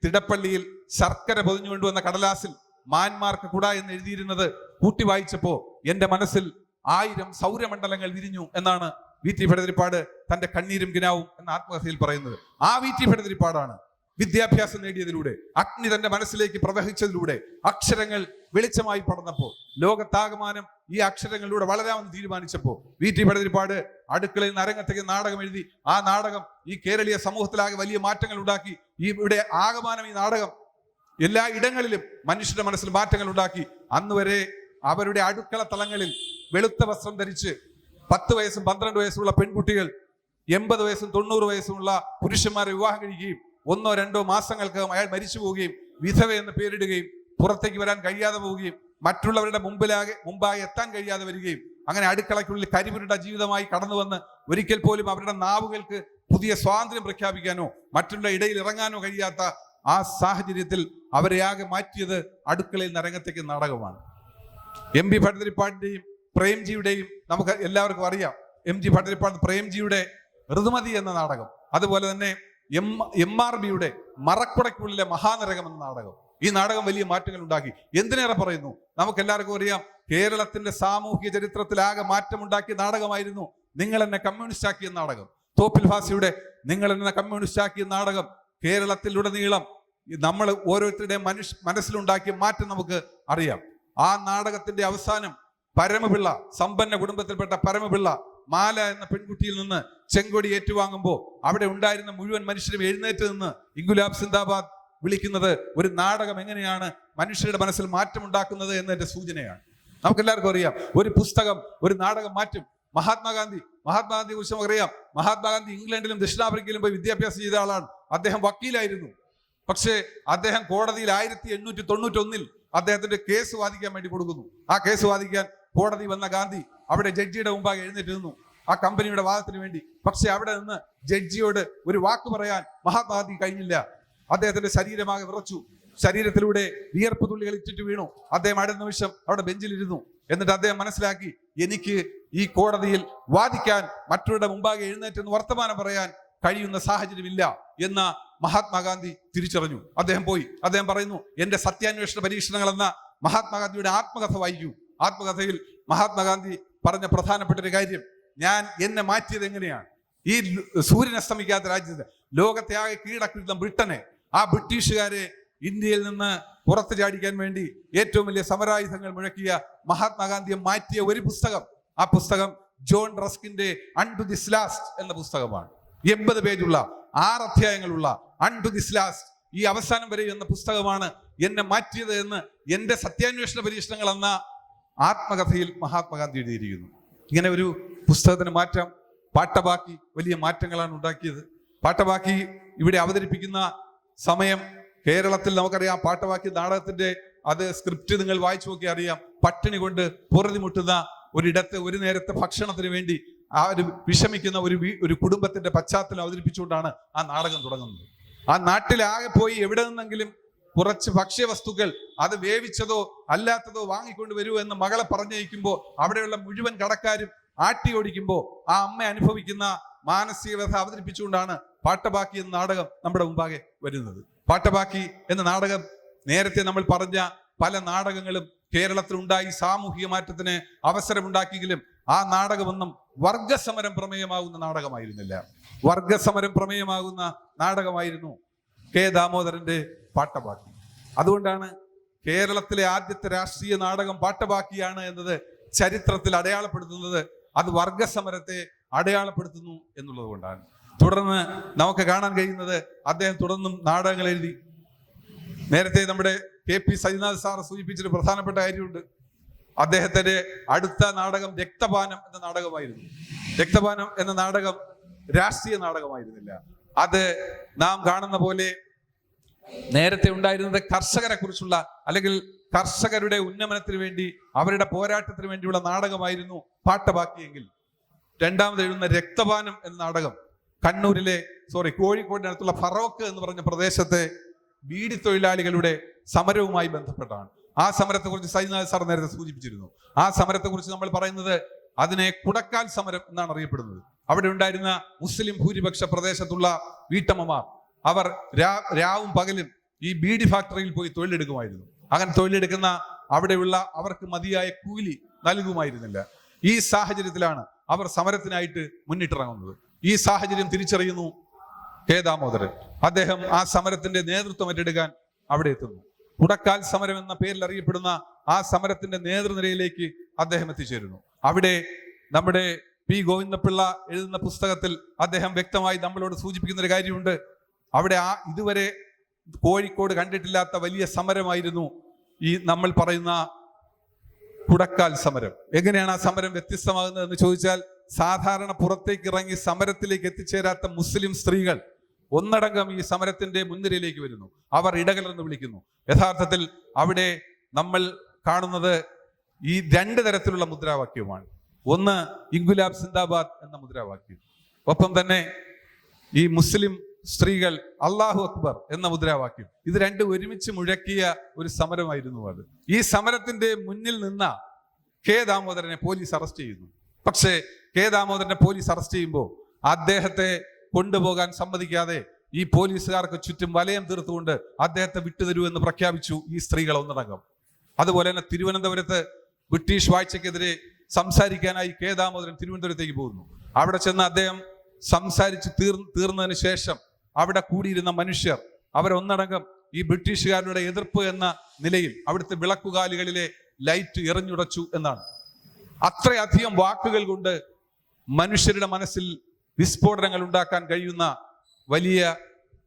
തിടപ്പള്ളിയിൽ ശർക്കര പൊതിഞ്ഞു കൊണ്ടുവന്ന കടലാസിൽ മാന്മാർക്ക് കുട എന്ന് എഴുതിയിരുന്നത് കൂട്ടി വായിച്ചപ്പോ എന്റെ മനസ്സിൽ 1000 സൗരമണ്ഡലങ്ങൾ വിരിഞ്ഞു എന്നാണ് VT ഭട്ടതിരിപ്പാട് തന്റെ കണ്ണീരും കിനാവും എന്ന ആത്മകഥയിൽ പറയുന്നത്. ആ VT ഭട്ടതിരിപ്പാടാണ് വിദ്യാഭ്യാസം നേടിയതിലൂടെ, അഗ്നി തന്റെ മനസ്സിലേക്ക് പ്രവഹിച്ചതിലൂടെ, അക്ഷരങ്ങൾ വെളിച്ചമായി പടർന്നപ്പോ, ലോകത്താകമാനം ഈ അക്ഷരങ്ങളിലൂടെ വളരാമെന്ന് തീരുമാനിച്ചപ്പോ VT ഭട്ടതിരിപ്പാട് അടുക്കളയിൽ നരങ്ങത്തേക്ക് നാടകം എഴുതി. ആ നാടകം ഈ കേരളീയ സമൂഹത്തിലാകെ വലിയ മാറ്റങ്ങൾ ഉണ്ടാക്കി. ഇവിടെ ആകമാനം ഈ നാടകം എല്ലാ ഇടങ്ങളിലും മനുഷ്യരുടെ മനസ്സിൽ മാറ്റങ്ങൾ ഉണ്ടാക്കി. അന്ന് വരെ അവരുടെ അടുക്കള തലങ്ങളിൽ വെളുത്ത വസ്ത്രം ധരിച്ച് 10 വയസ്സും 12 വയസ്സുള്ള പെൺകുട്ടികൾ 80 വയസ്സും 90 വയസ്സുമുള്ള പുരുഷന്മാരെ വിവാഹം കഴിക്കുകയും 1 or 2 മാസങ്ങൾക്കകം അയാൾ മരിച്ചു പോവുകയും വിധവ എന്ന് പേരിടുകയും പുറത്തേക്ക് വരാൻ കഴിയാതെ പോവുകയും മറ്റുള്ളവരുടെ മുമ്പായി എത്താൻ കഴിയാതെ വരികയും അങ്ങനെ അടുക്കളയ്ക്കുള്ളിൽ കരിപുരുട ജീവിതമായി കടന്നു വന്ന് ഒരിക്കൽ പോലും അവരുടെ നാവുകൾക്ക് പുതിയ സ്വാതന്ത്ര്യം പ്രഖ്യാപിക്കാനോ മറ്റുള്ള ഇടയിൽ ഇറങ്ങാനോ കഴിയാത്ത ആ സാഹചര്യത്തിൽ അവരെ ആകെ മാറ്റിയത് അടുക്കളയിൽ നരങ്ങത്തേക്ക് നാടകമാണ്. MB ഭട്ടതിരിപ്പാടിന്റെയും പ്രേംജിയുടെയും നമുക്ക് എല്ലാവർക്കും അറിയാം. MG ഭട്ടതിരിപ്പാട് പ്രേംജിയുടെ ഋതുമതി എന്ന നാടകം, അതുപോലെ തന്നെ MRBയുടെ മറക്കുടയ്ക്കുള്ളിലെ മഹാനരകം എന്ന നാടകം. ഈ നാടകം വലിയ മാറ്റങ്ങൾ ഉണ്ടാക്കി. എന്തിനേറെ പറയുന്നു, നമുക്ക് എല്ലാവർക്കും അറിയാം, കേരളത്തിന്റെ സാമൂഹിക ചരിത്രത്തിലാകെ മാറ്റമുണ്ടാക്കിയ നാടകമായിരുന്നു നിങ്ങൾ എന്നെ കമ്മ്യൂണിസ്റ്റ് ആക്കിയ നാടകം. തോപ്പിൽ ഭാസിയുടെ നിങ്ങൾ എന്നെ കമ്മ്യൂണിസ്റ്റ് ആക്കിയ നാടകം കേരളത്തിലുടനീളം നമ്മൾ ഓരോരുത്തരുടെയും മനസ്സിലുണ്ടാക്കിയ മാറ്റം നമുക്ക് അറിയാം. ആ നാടകത്തിന്റെ അവസാനം പരമപിള്ള, സമ്പന്ന കുടുംബത്തിൽപ്പെട്ട പരമപിള്ള മാല എന്ന പെൺകുട്ടിയിൽ നിന്ന് ചെങ്കൊടി ഏറ്റുവാങ്ങുമ്പോൾ അവിടെ ഉണ്ടായിരുന്ന മുഴുവൻ മനുഷ്യരും എഴുന്നേറ്റ് നിന്ന് ഇൻകുലാബ് സിന്ദാബാദ് വിളിക്കുന്നത് ഒരു നാടകം എങ്ങനെയാണ് മനുഷ്യരുടെ മനസ്സിൽ മാറ്റം ഉണ്ടാക്കുന്നത് എന്നതിന്റെ സൂചനയാണ്. നമുക്ക് എല്ലാവർക്കും അറിയാം, ഒരു പുസ്തകം ഒരു നാടകം മാറ്റും. മഹാത്മാഗാന്ധിയെ കുറിച്ച് നമുക്കറിയാം. മഹാത്മാഗാന്ധി ഇംഗ്ലണ്ടിലും ദക്ഷിണാഫ്രിക്കയിലും പോയി വിദ്യാഭ്യാസം ചെയ്ത ആളാണ്. അദ്ദേഹം വക്കീലായിരുന്നു. പക്ഷേ അദ്ദേഹം കോടതിയിൽ 1891 അദ്ദേഹത്തിന്റെ കേസ് വാദിക്കാൻ വേണ്ടി കൊടുക്കുന്നു. ആ കേസ് വാദിക്കാൻ കോടതി വന്ന ഗാന്ധി അവിടെ ജഡ്ജിയുടെ മുമ്പാകെ എഴുന്നേറ്റ് നിന്നു ആ കമ്പനിയുടെ വാദത്തിന് വേണ്ടി. പക്ഷെ അവിടെ നിന്ന് ജഡ്ജിയോട് ഒരു വാക്ക് പറയാൻ മഹാത്മാഗാന്ധി കഴിഞ്ഞില്ല. അദ്ദേഹത്തിന്റെ ശരീരമാകെ വിറച്ചു. ശരീരത്തിലൂടെ വിയർപ്പ് തുള്ളികൾ ഇറ്റിട്ട് വീണു. അദ്ദേഹം അടുത്ത നിമിഷം അവിടെ ബെഞ്ചിലിരുന്നു. എന്നിട്ട് അദ്ദേഹം മനസ്സിലാക്കി, എനിക്ക് ഈ കോടതിയിൽ വാദിക്കാൻ മറ്റുള്ളവരുടെ മുമ്പാകെ എഴുന്നേറ്റെന്ന് വർത്തമാനം പറയാൻ കഴിയുന്ന സാഹചര്യമില്ല എന്ന മഹാത്മാഗാന്ധി തിരിച്ചറിഞ്ഞു. അദ്ദേഹം പോയി. അദ്ദേഹം പറയുന്നു, എന്റെ സത്യാന്വേഷണ പരീക്ഷണങ്ങൾ എന്ന മഹാത്മാഗാന്ധിയുടെ ആത്മകഥ വായിക്കൂ. ആത്മകഥയിൽ മഹാത്മാഗാന്ധി പറഞ്ഞ പ്രധാനപ്പെട്ട ഒരു കാര്യം, ഞാൻ എന്നെ മാറ്റിയത് എങ്ങനെയാണ്, ഈ സൂര്യൻ അസ്തമിക്കാത്ത രാജ്യത്ത് ലോകത്തെ ആകെ കീഴടക്കിയിരുന്ന ബ്രിട്ടനെ, ആ ബ്രിട്ടീഷുകാരെ ഇന്ത്യയിൽ നിന്ന് പുറത്തു ചാടിക്കാൻ വേണ്ടി ഏറ്റവും വലിയ സമരായുധങ്ങൾ മുഴക്കിയ മഹാത്മാഗാന്ധിയെ മാറ്റിയ ഒരു പുസ്തകം, ആ പുസ്തകം ജോൺ റസ്കിന്റെ അൺടു ദിസ് ലാസ്റ്റ് എന്ന പുസ്തകമാണ്. 80 പേജുള്ള 6 അധ്യായങ്ങളുള്ള അൺടു ദിസ് ലാസ്റ്റ്, ഈ അവസാനം വരെ എന്ന പുസ്തകമാണ് എന്നെ മാറ്റിയത് എന്ന് എന്റെ സത്യാന്വേഷണ പരീക്ഷണങ്ങൾ എന്ന ആത്മകഥയിൽ മഹാത്മാഗാന്ധി എഴുതിയിരിക്കുന്നു. ഇങ്ങനെ ഒരു പുസ്തകത്തിന് മാറ്റം പാട്ടബാക്കി വലിയ മാറ്റങ്ങളാണ് ഉണ്ടാക്കിയത്. പാട്ടബാക്കി ഇവിടെ അവതരിപ്പിക്കുന്ന സമയം കേരളത്തിൽ നമുക്കറിയാം, പാട്ടബാക്കി നാടകത്തിന്റെ അത് സ്ക്രിപ്റ്റ് നിങ്ങൾ വായിച്ചു നോക്കി അറിയാം. പട്ടിണി കൊണ്ട് പൊറുതിമുട്ടുന്ന ഒരിടത്ത് ഒരു നേരത്തെ ഭക്ഷണത്തിന് വേണ്ടി ആ ഒരു വിഷമിക്കുന്ന ഒരു കുടുംബത്തിന്റെ പശ്ചാത്തലം അവതരിപ്പിച്ചുകൊണ്ടാണ് ആ നാടകം തുടങ്ങുന്നത്. ആ നാട്ടിലാകെ പോയി എവിടെ നിന്നെങ്കിലും കുറച്ച് ഭക്ഷ്യവസ്തുക്കൾ അത് വേവിച്ചതോ അല്ലാത്തതോ വാങ്ങിക്കൊണ്ട് വരൂ എന്ന് മകളെ പറഞ്ഞയക്കുമ്പോൾ അവിടെയുള്ള മുഴുവൻ കടക്കാരും ആട്ടി ഓടിക്കുമ്പോൾ ആ അമ്മ അനുഭവിക്കുന്ന മാനസികത അവതരിപ്പിച്ചുകൊണ്ടാണ് പാട്ടബാക്കി എന്ന നാടകം നമ്മുടെ മുമ്പാകെ വരുന്നത്. പാട്ടബാക്കി എന്ന നാടകം നേരത്തെ നമ്മൾ പറഞ്ഞ പല നാടകങ്ങളും കേരളത്തിൽ ഉണ്ടായി സാമൂഹിക മാറ്റത്തിന് അവസരമുണ്ടാക്കിയെങ്കിലും ആ നാടകമൊന്നും വർഗസമരം പ്രമേയമാകുന്ന നാടകമായിരുന്നില്ല. വർഗസമരം പ്രമേയമാകുന്ന നാടകമായിരുന്നു കെ ദാമോദരന്റെ പാട്ടബാക്കി. അതുകൊണ്ടാണ് കേരളത്തിലെ ആദ്യത്തെ രാഷ്ട്രീയ നാടകം പാട്ടബാക്കിയാണ് എന്നത് ചരിത്രത്തിൽ അടയാളപ്പെടുത്തുന്നത്. അത് വർഗസമരത്തെ അടയാളപ്പെടുത്തുന്നു എന്നുള്ളത് കൊണ്ടാണ്. തുടർന്ന് നമുക്ക് കാണാൻ കഴിയുന്നത് അദ്ദേഹം തുടർന്നും നാടകങ്ങൾ എഴുതി. നേരത്തെ നമ്മുടെ KP സജിനാഥ് സാർ സൂചിപ്പിച്ചൊരു പ്രധാനപ്പെട്ട കാര്യമുണ്ട്. അദ്ദേഹത്തിന്റെ അടുത്ത നാടകം രക്തപാനം എന്ന നാടകമായിരുന്നു. രക്തപാനം എന്ന നാടകം രാഷ്ട്രീയ നാടകമായിരുന്നില്ല. അത് നാം കാണുന്ന പോലെ നേരത്തെ ഉണ്ടായിരുന്നത് കർഷകരെ കുറിച്ചുള്ള അല്ലെങ്കിൽ കർഷകരുടെ ഉന്നമനത്തിന് വേണ്ടി അവരുടെ പോരാട്ടത്തിന് വേണ്ടിയുള്ള നാടകമായിരുന്നു പാട്ടബാക്കിയെങ്കിൽ, രണ്ടാമത് എഴുതുന്ന രക്തപാനം എന്ന നാടകം കോഴിക്കോടിനടുത്തുള്ള ഫറോക്ക് എന്ന് പറഞ്ഞ പ്രദേശത്തെ ബീഡി തൊഴിലാളികളുടെ സമരവുമായി ബന്ധപ്പെട്ടാണ്. ആ സമരത്തെക്കുറിച്ച് സൈനാഥ് സാർ നേരത്തെ സൂചിപ്പിച്ചിരുന്നു. ആ സമരത്തെക്കുറിച്ച് നമ്മൾ പറയുന്നത് അതിനെ കുടക്കാൽ സമരം എന്നാണ് അറിയപ്പെടുന്നത്. അവിടെ ഉണ്ടായിരുന്ന മുസ്ലിം ഭൂരിപക്ഷ പ്രദേശത്തുള്ള വീട്ടമ്മമാർ അവർ രാവും പകലും ഈ ബീഡി ഫാക്ടറിയിൽ പോയി തൊഴിലെടുക്കുമായിരുന്നു. അങ്ങനെ തൊഴിലെടുക്കുന്ന അവിടെയുള്ള അവർക്ക് മതിയായ കൂലി നൽകുമായിരുന്നില്ല. ഈ സാഹചര്യത്തിലാണ് അവർ സമരത്തിനായിട്ട് മുന്നിട്ടിറങ്ങുന്നത്. ഈ സാഹചര്യം തിരിച്ചറിയുന്നു ദാമോദരൻ. അദ്ദേഹം ആ സമരത്തിന്റെ നേതൃത്വം ഏറ്റെടുക്കാൻ അവിടെ എത്തുന്നു. കുടക്കാൽ സമരം എന്ന പേരിൽ അറിയപ്പെടുന്ന ആ സമരത്തിന്റെ നേതൃനിരയിലേക്ക് അദ്ദേഹം എത്തിച്ചേരുന്നു. അവിടെ നമ്മുടെ P. ഗോവിന്ദപിള്ള എഴുതുന്ന പുസ്തകത്തിൽ അദ്ദേഹം വ്യക്തമായി നമ്മളോട് സൂചിപ്പിക്കുന്ന ഒരു കാര്യമുണ്ട്. അവിടെ ഇതുവരെ കോഴിക്കോട് കണ്ടിട്ടില്ലാത്ത വലിയ സമരമായിരുന്നു ഈ നമ്മൾ പറയുന്ന കുടക്കാൽ സമരം. എങ്ങനെയാണ് ആ സമരം വ്യത്യസ്തമാകുന്നത് എന്ന് ചോദിച്ചാൽ, സാധാരണ പുറത്തേക്ക് ഇറങ്ങി സമരത്തിലേക്ക് എത്തിച്ചേരാത്ത മുസ്ലിം സ്ത്രീകൾ ഒന്നടങ്കം ഈ സമരത്തിന്റെ മുൻനിരയിലേക്ക് വരുന്നു. അവർ ഇടകലർന്ന് വിളിക്കുന്നു. യഥാർത്ഥത്തിൽ അവിടെ നമ്മൾ കാണുന്നത് ഈ രണ്ട് തരത്തിലുള്ള മുദ്രാവാക്യവുമാണ്. ഒന്ന് ഇൻകുലാബ് സിന്ദാബാദ് എന്ന മുദ്രാവാക്യം, ഒപ്പം തന്നെ ഈ മുസ്ലിം സ്ത്രീകൾ അല്ലാഹു അക്ബർ എന്ന മുദ്രാവാക്യം. ഇത് രണ്ടും ഒരുമിച്ച് മുഴക്കിയ ഒരു സമരമായിരുന്നു അത്. ഈ സമരത്തിന്റെ മുന്നിൽ നിന്ന ദാമോദരനെ പോലീസ് അറസ്റ്റ് ചെയ്യുന്നു. പക്ഷേ ദാമോദരനെ പോലീസ് അറസ്റ്റ് ചെയ്യുമ്പോൾ അദ്ദേഹത്തെ കൊണ്ടുപോകാൻ സമ്മതിക്കാതെ ഈ പോലീസുകാർക്ക് ചുറ്റും വലയം തീർത്തുകൊണ്ട് അദ്ദേഹത്തെ വിട്ടുതരൂ എന്ന് പ്രഖ്യാപിച്ചു ഈ സ്ത്രീകൾ ഒന്നടങ്കം. അതുപോലെ തന്നെ തിരുവനന്തപുരത്ത് ബ്രിട്ടീഷ് വാഴ്ചക്കെതിരെ സംസാരിക്കാനായി ദാമോദരൻ തിരുവനന്തപുരത്തേക്ക് പോകുന്നു. അവിടെ ചെന്ന് അദ്ദേഹം സംസാരിച്ച് തീർന്നതിന് ശേഷം അവിടെ കൂടിയിരുന്ന മനുഷ്യർ അവരൊന്നടങ്കം ഈ ബ്രിട്ടീഷുകാരുടെ എതിർപ്പ് എന്ന നിലയിൽ അവിടുത്തെ വിളക്കുകാലുകളിലെ ലൈറ്റ് എറിഞ്ഞുടച്ചു എന്നാണ്. അത്രയധികം വാക്കുകൾ കൊണ്ട് മനുഷ്യരുടെ മനസ്സിൽ വിസ്ഫോടനങ്ങൾ ഉണ്ടാക്കാൻ കഴിയുന്ന വലിയ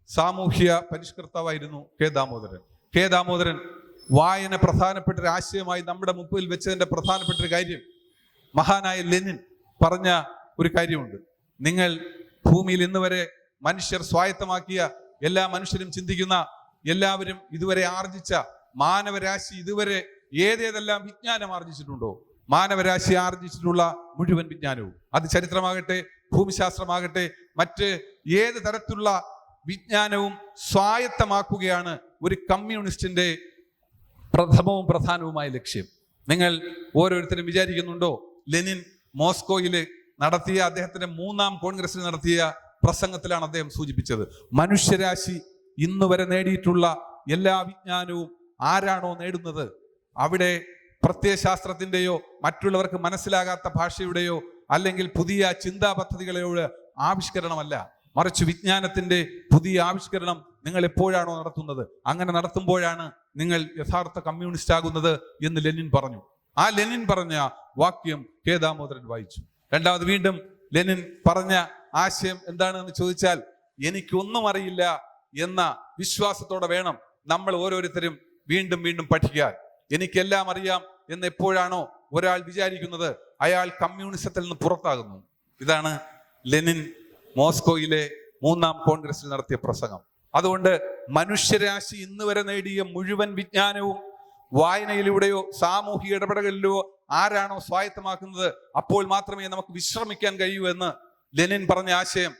സാമൂഹ്യ പരിഷ്കർത്താവായിരുന്നു ദാമോദരൻ. ദാമോദരൻ വായന പ്രധാനപ്പെട്ട ഒരു ആശയമായി നമ്മുടെ മുമ്പിൽ വെച്ചതിന്റെ പ്രധാനപ്പെട്ട ഒരു കാര്യം, മഹാനായ ലെനിൻ പറഞ്ഞ ഒരു കാര്യമുണ്ട്. നിങ്ങൾ ഭൂമിയിൽ ഇന്ന് വരെ മനുഷ്യർ സ്വായത്തമാക്കിയ, എല്ലാ മനുഷ്യരും ചിന്തിക്കുന്ന, എല്ലാവരും ഇതുവരെ ആർജിച്ച മാനവരാശി ഇതുവരെ ഏതേതെല്ലാം വിജ്ഞാനം ആർജിച്ചിട്ടുണ്ടോ, മാനവരാശി ആർജിച്ചിട്ടുള്ള മുഴുവൻ വിജ്ഞാനവും, അത് ചരിത്രമാകട്ടെ ഭൂമിശാസ്ത്രമാകട്ടെ മറ്റ് ഏത് തരത്തിലുള്ള വിജ്ഞാനവും സ്വായത്തമാക്കുകയാണ് ഒരു കമ്മ്യൂണിസ്റ്റിന്റെ പ്രഥമവും പ്രധാനവുമായ ലക്ഷ്യം. നിങ്ങൾ ഓരോരുത്തരും വിചാരിക്കുന്നുണ്ടോ, ലെനിൻ മോസ്കോയിൽ നടത്തിയ അദ്ദേഹത്തിന്റെ 3ാം കോൺഗ്രസിൽ നടത്തിയ പ്രസംഗത്തിലാണ് അദ്ദേഹം സൂചിപ്പിച്ചത്, മനുഷ്യരാശി ഇന്ന് വരെ നേടിയിട്ടുള്ള എല്ലാ വിജ്ഞാനവും ആരാണോ നേടുന്നത്, അവിടെ പ്രത്യയശാസ്ത്രത്തിന്റെയോ മറ്റുള്ളവർക്ക് മനസ്സിലാകാത്ത ഭാഷയുടെയോ അല്ലെങ്കിൽ പുതിയ ചിന്താ പദ്ധതികളെയോ ആവിഷ്കരണമല്ല, മറിച്ച് വിജ്ഞാനത്തിന്റെ പുതിയ ആവിഷ്കരണം നിങ്ങൾ എപ്പോഴാണോ നടത്തുന്നത്, അങ്ങനെ നടത്തുമ്പോഴാണ് നിങ്ങൾ യഥാർത്ഥ കമ്മ്യൂണിസ്റ്റ് ആകുന്നത് എന്ന് ലെനിൻ പറഞ്ഞു. ആ ലെനിൻ പറഞ്ഞ വാക്യം ദാമോദരൻ വായിച്ചു. രണ്ടാമത് വീണ്ടും ലെനിൻ പറഞ്ഞ ആശയം എന്താണെന്ന് ചോദിച്ചാൽ, എനിക്കൊന്നും അറിയില്ല എന്ന വിശ്വാസത്തോടെ വേണം നമ്മൾ ഓരോരുത്തരും വീണ്ടും വീണ്ടും പഠിക്കാൻ. എനിക്കെല്ലാം അറിയാം എന്ന് എപ്പോഴാണോ ഒരാൾ വിചാരിക്കുന്നത്, അയാൾ കമ്മ്യൂണിസത്തിൽ നിന്ന് പുറത്താകുന്നു. ഇതാണ് ലെനിൻ മോസ്കോയിലെ 3ാം കോൺഗ്രസിൽ നടത്തിയ പ്രസംഗം. അതുകൊണ്ട് മനുഷ്യരാശി ഇന്ന് വരെ നേടിയ മുഴുവൻ വിജ്ഞാനവും വായനയിലൂടെയോ സാമൂഹിക ഇടപെടലിലോ ആരാണോ സ്വായത്തമാക്കുന്നത്, അപ്പോൾ മാത്രമേ നമുക്ക് വിശ്രമിക്കാൻ കഴിയൂ എന്ന് ലെനിൻ പറഞ്ഞ ആശയം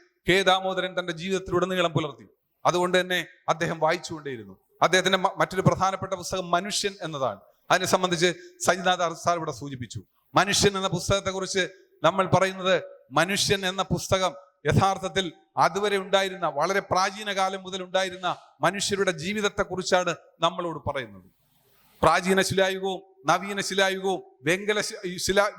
ദാമോദരൻ തന്റെ ജീവിതത്തിലുടനീളം പുലർത്തി. അതുകൊണ്ട് തന്നെ അദ്ദേഹം വായിച്ചുകൊണ്ടേയിരുന്നു. അദ്ദേഹത്തിന്റെ മറ്റൊരു പ്രധാനപ്പെട്ട പുസ്തകം മനുഷ്യൻ എന്നതാണ്. അതിനെ സംബന്ധിച്ച് സജിനാഥ് സാർ ഇവിടെ സൂചിപ്പിച്ചു. മനുഷ്യൻ എന്ന പുസ്തകത്തെ കുറിച്ച് നമ്മൾ പറയുന്നത്, മനുഷ്യൻ എന്ന പുസ്തകം യഥാർത്ഥത്തിൽ അതുവരെ ഉണ്ടായിരുന്ന, വളരെ പ്രാചീന കാലം മുതൽ ഉണ്ടായിരുന്ന മനുഷ്യരുടെ ജീവിതത്തെ കുറിച്ചാണ് നമ്മളോട് പറയുന്നത്. പ്രാചീന ശിലായുഗവും നവീന ശിലായുഗവും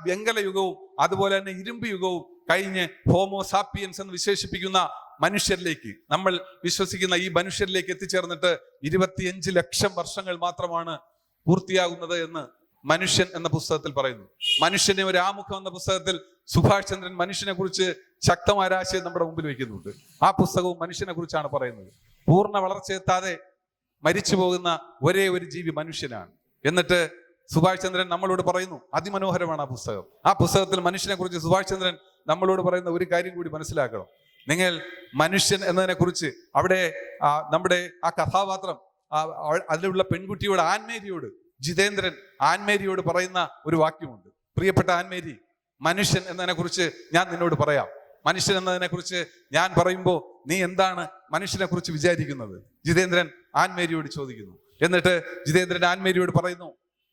വെങ്കല യുഗവും അതുപോലെ തന്നെ ഇരുമ്പ് യുഗവും കഴിഞ്ഞ് ഹോമോ സാപ്പിയൻസ് എന്ന് വിശേഷിപ്പിക്കുന്ന മനുഷ്യരിലേക്ക്, നമ്മൾ വിശ്വസിക്കുന്ന ഈ മനുഷ്യരിലേക്ക് എത്തിച്ചേർന്നിട്ട് 25 ലക്ഷം വർഷങ്ങൾ മാത്രമാണ് പൂർത്തിയാകുന്നത് എന്ന് മനുഷ്യൻ എന്ന പുസ്തകത്തിൽ പറയുന്നു. മനുഷ്യനെ ഒരു ആമുഖം എന്ന പുസ്തകത്തിൽ സുഭാഷ് ചന്ദ്രൻ മനുഷ്യനെ കുറിച്ച് ശക്തമായ ആശയം നമ്മുടെ മുമ്പിൽ വെക്കുന്നുണ്ട്. ആ പുസ്തകവും മനുഷ്യനെ കുറിച്ചാണ് പറയുന്നത്. പൂർണ്ണ വളർച്ചയെത്താതെ മരിച്ചു പോകുന്ന ഒരേ ഒരു ജീവി മനുഷ്യനാണ്. എന്നിട്ട് സുഭാഷ് ചന്ദ്രൻ നമ്മളോട് പറയുന്നു, അതിമനോഹരമാണ് ആ പുസ്തകം. ആ പുസ്തകത്തിൽ മനുഷ്യനെ കുറിച്ച് സുഭാഷ് ചന്ദ്രൻ നമ്മളോട് പറയുന്ന ഒരു കാര്യം കൂടി മനസ്സിലാക്കണം. നിങ്ങൾ മനുഷ്യൻ എന്നതിനെ കുറിച്ച് അവിടെ നമ്മുടെ ആ കഥാപാത്രം അതിലുള്ള പെൺകുട്ടിയോട്, ആൻമേരിയോട്, ജിതേന്ദ്രൻ ആൻമേരിയോട് പറയുന്ന ഒരു വാക്യമുണ്ട്. പ്രിയപ്പെട്ട ആൻമേരി, മനുഷ്യൻ എന്നതിനെ കുറിച്ച് ഞാൻ നിന്നോട് പറയാം. മനുഷ്യൻ എന്നതിനെ കുറിച്ച് ഞാൻ പറയുമ്പോൾ നീ എന്താണ് മനുഷ്യനെ കുറിച്ച് വിചാരിക്കുന്നത്? ജിതേന്ദ്രൻ ആൻമേരിയോട് ചോദിക്കുന്നു. എന്നിട്ട് ജിതേന്ദ്രൻ ആൻമേരിയോട് പറയുന്നു,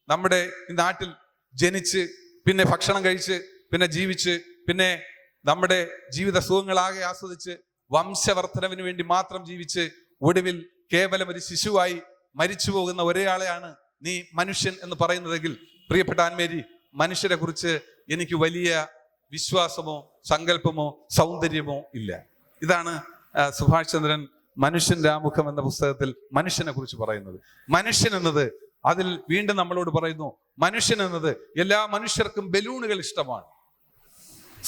നമ്മുടെ ഈ നാട്ടിൽ ജനിച്ച് പിന്നെ ഭക്ഷണം കഴിച്ച് പിന്നെ ജീവിച്ച് പിന്നെ നമ്മുടെ ജീവിത സുഖങ്ങളാകെ ആസ്വദിച്ച് വംശവർദ്ധനവിന് വേണ്ടി മാത്രം ജീവിച്ച് ഒടുവിൽ കേവലം ഒരു ശിശുവായി മരിച്ചു പോകുന്ന ഒരേയാളെയാണ് നീ മനുഷ്യൻ എന്ന് പറയുന്നതെങ്കിൽ, പ്രിയപ്പെട്ട ആൻമേരി, മനുഷ്യരെ കുറിച്ച് എനിക്ക് വലിയ വിശ്വാസമോ സങ്കല്പമോ സൗന്ദര്യമോ ഇല്ല. ഇതാണ് സുഭാഷ് ചന്ദ്രൻ മനുഷ്യന്റെ ആമുഖം എന്ന പുസ്തകത്തിൽ മനുഷ്യനെ കുറിച്ച് പറയുന്നത്. മനുഷ്യൻ എന്നത്, അതിൽ വീണ്ടും നമ്മളോട് പറയുന്നു, മനുഷ്യൻ എന്നത് എല്ലാ മനുഷ്യർക്കും ബലൂണുകൾ ഇഷ്ടമാണ്.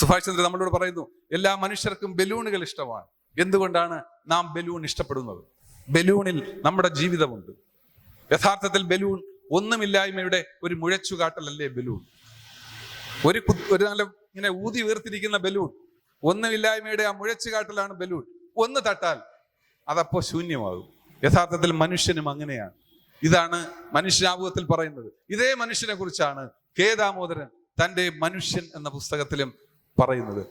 സുഭാഷ് ചന്ദ്രൻ നമ്മളോട് പറയുന്നു, എല്ലാ മനുഷ്യർക്കും ബലൂണുകൾ ഇഷ്ടമാണ്. എന്തുകൊണ്ടാണ് നാം ബലൂൺ ഇഷ്ടപ്പെടുന്നത്? ബലൂണിൽ നമ്മുടെ ജീവിതമുണ്ട്. യഥാർത്ഥത്തിൽ ബലൂൺ ഒന്നുമില്ലായ്മയുടെ ഒരു മുഴച്ചുകാട്ടലല്ലേ ബലൂൺ? ഒരു നല്ല ഇങ്ങനെ ഊതി വീർത്തിരിക്കുന്ന ബലൂൺ, ഒന്നുമില്ലായ്മയുടെ ആ മുഴച്ചുകാട്ടലാണ് ബലൂൺ. ഒന്ന് തട്ടാൽ അതപ്പോ ശൂന്യമാകും. യഥാർത്ഥത്തിൽ മനുഷ്യനും അങ്ങനെയാണ്. ഇതാണ് മനുഷ്യാമുഖത്തിൽ പറയുന്നത്. ഇതേ മനുഷ്യനെ കുറിച്ചാണ് കെ ദാമോദരൻ തൻ്റെ മനുഷ്യൻ എന്ന പുസ്തകത്തിലും പറയുന്നത്.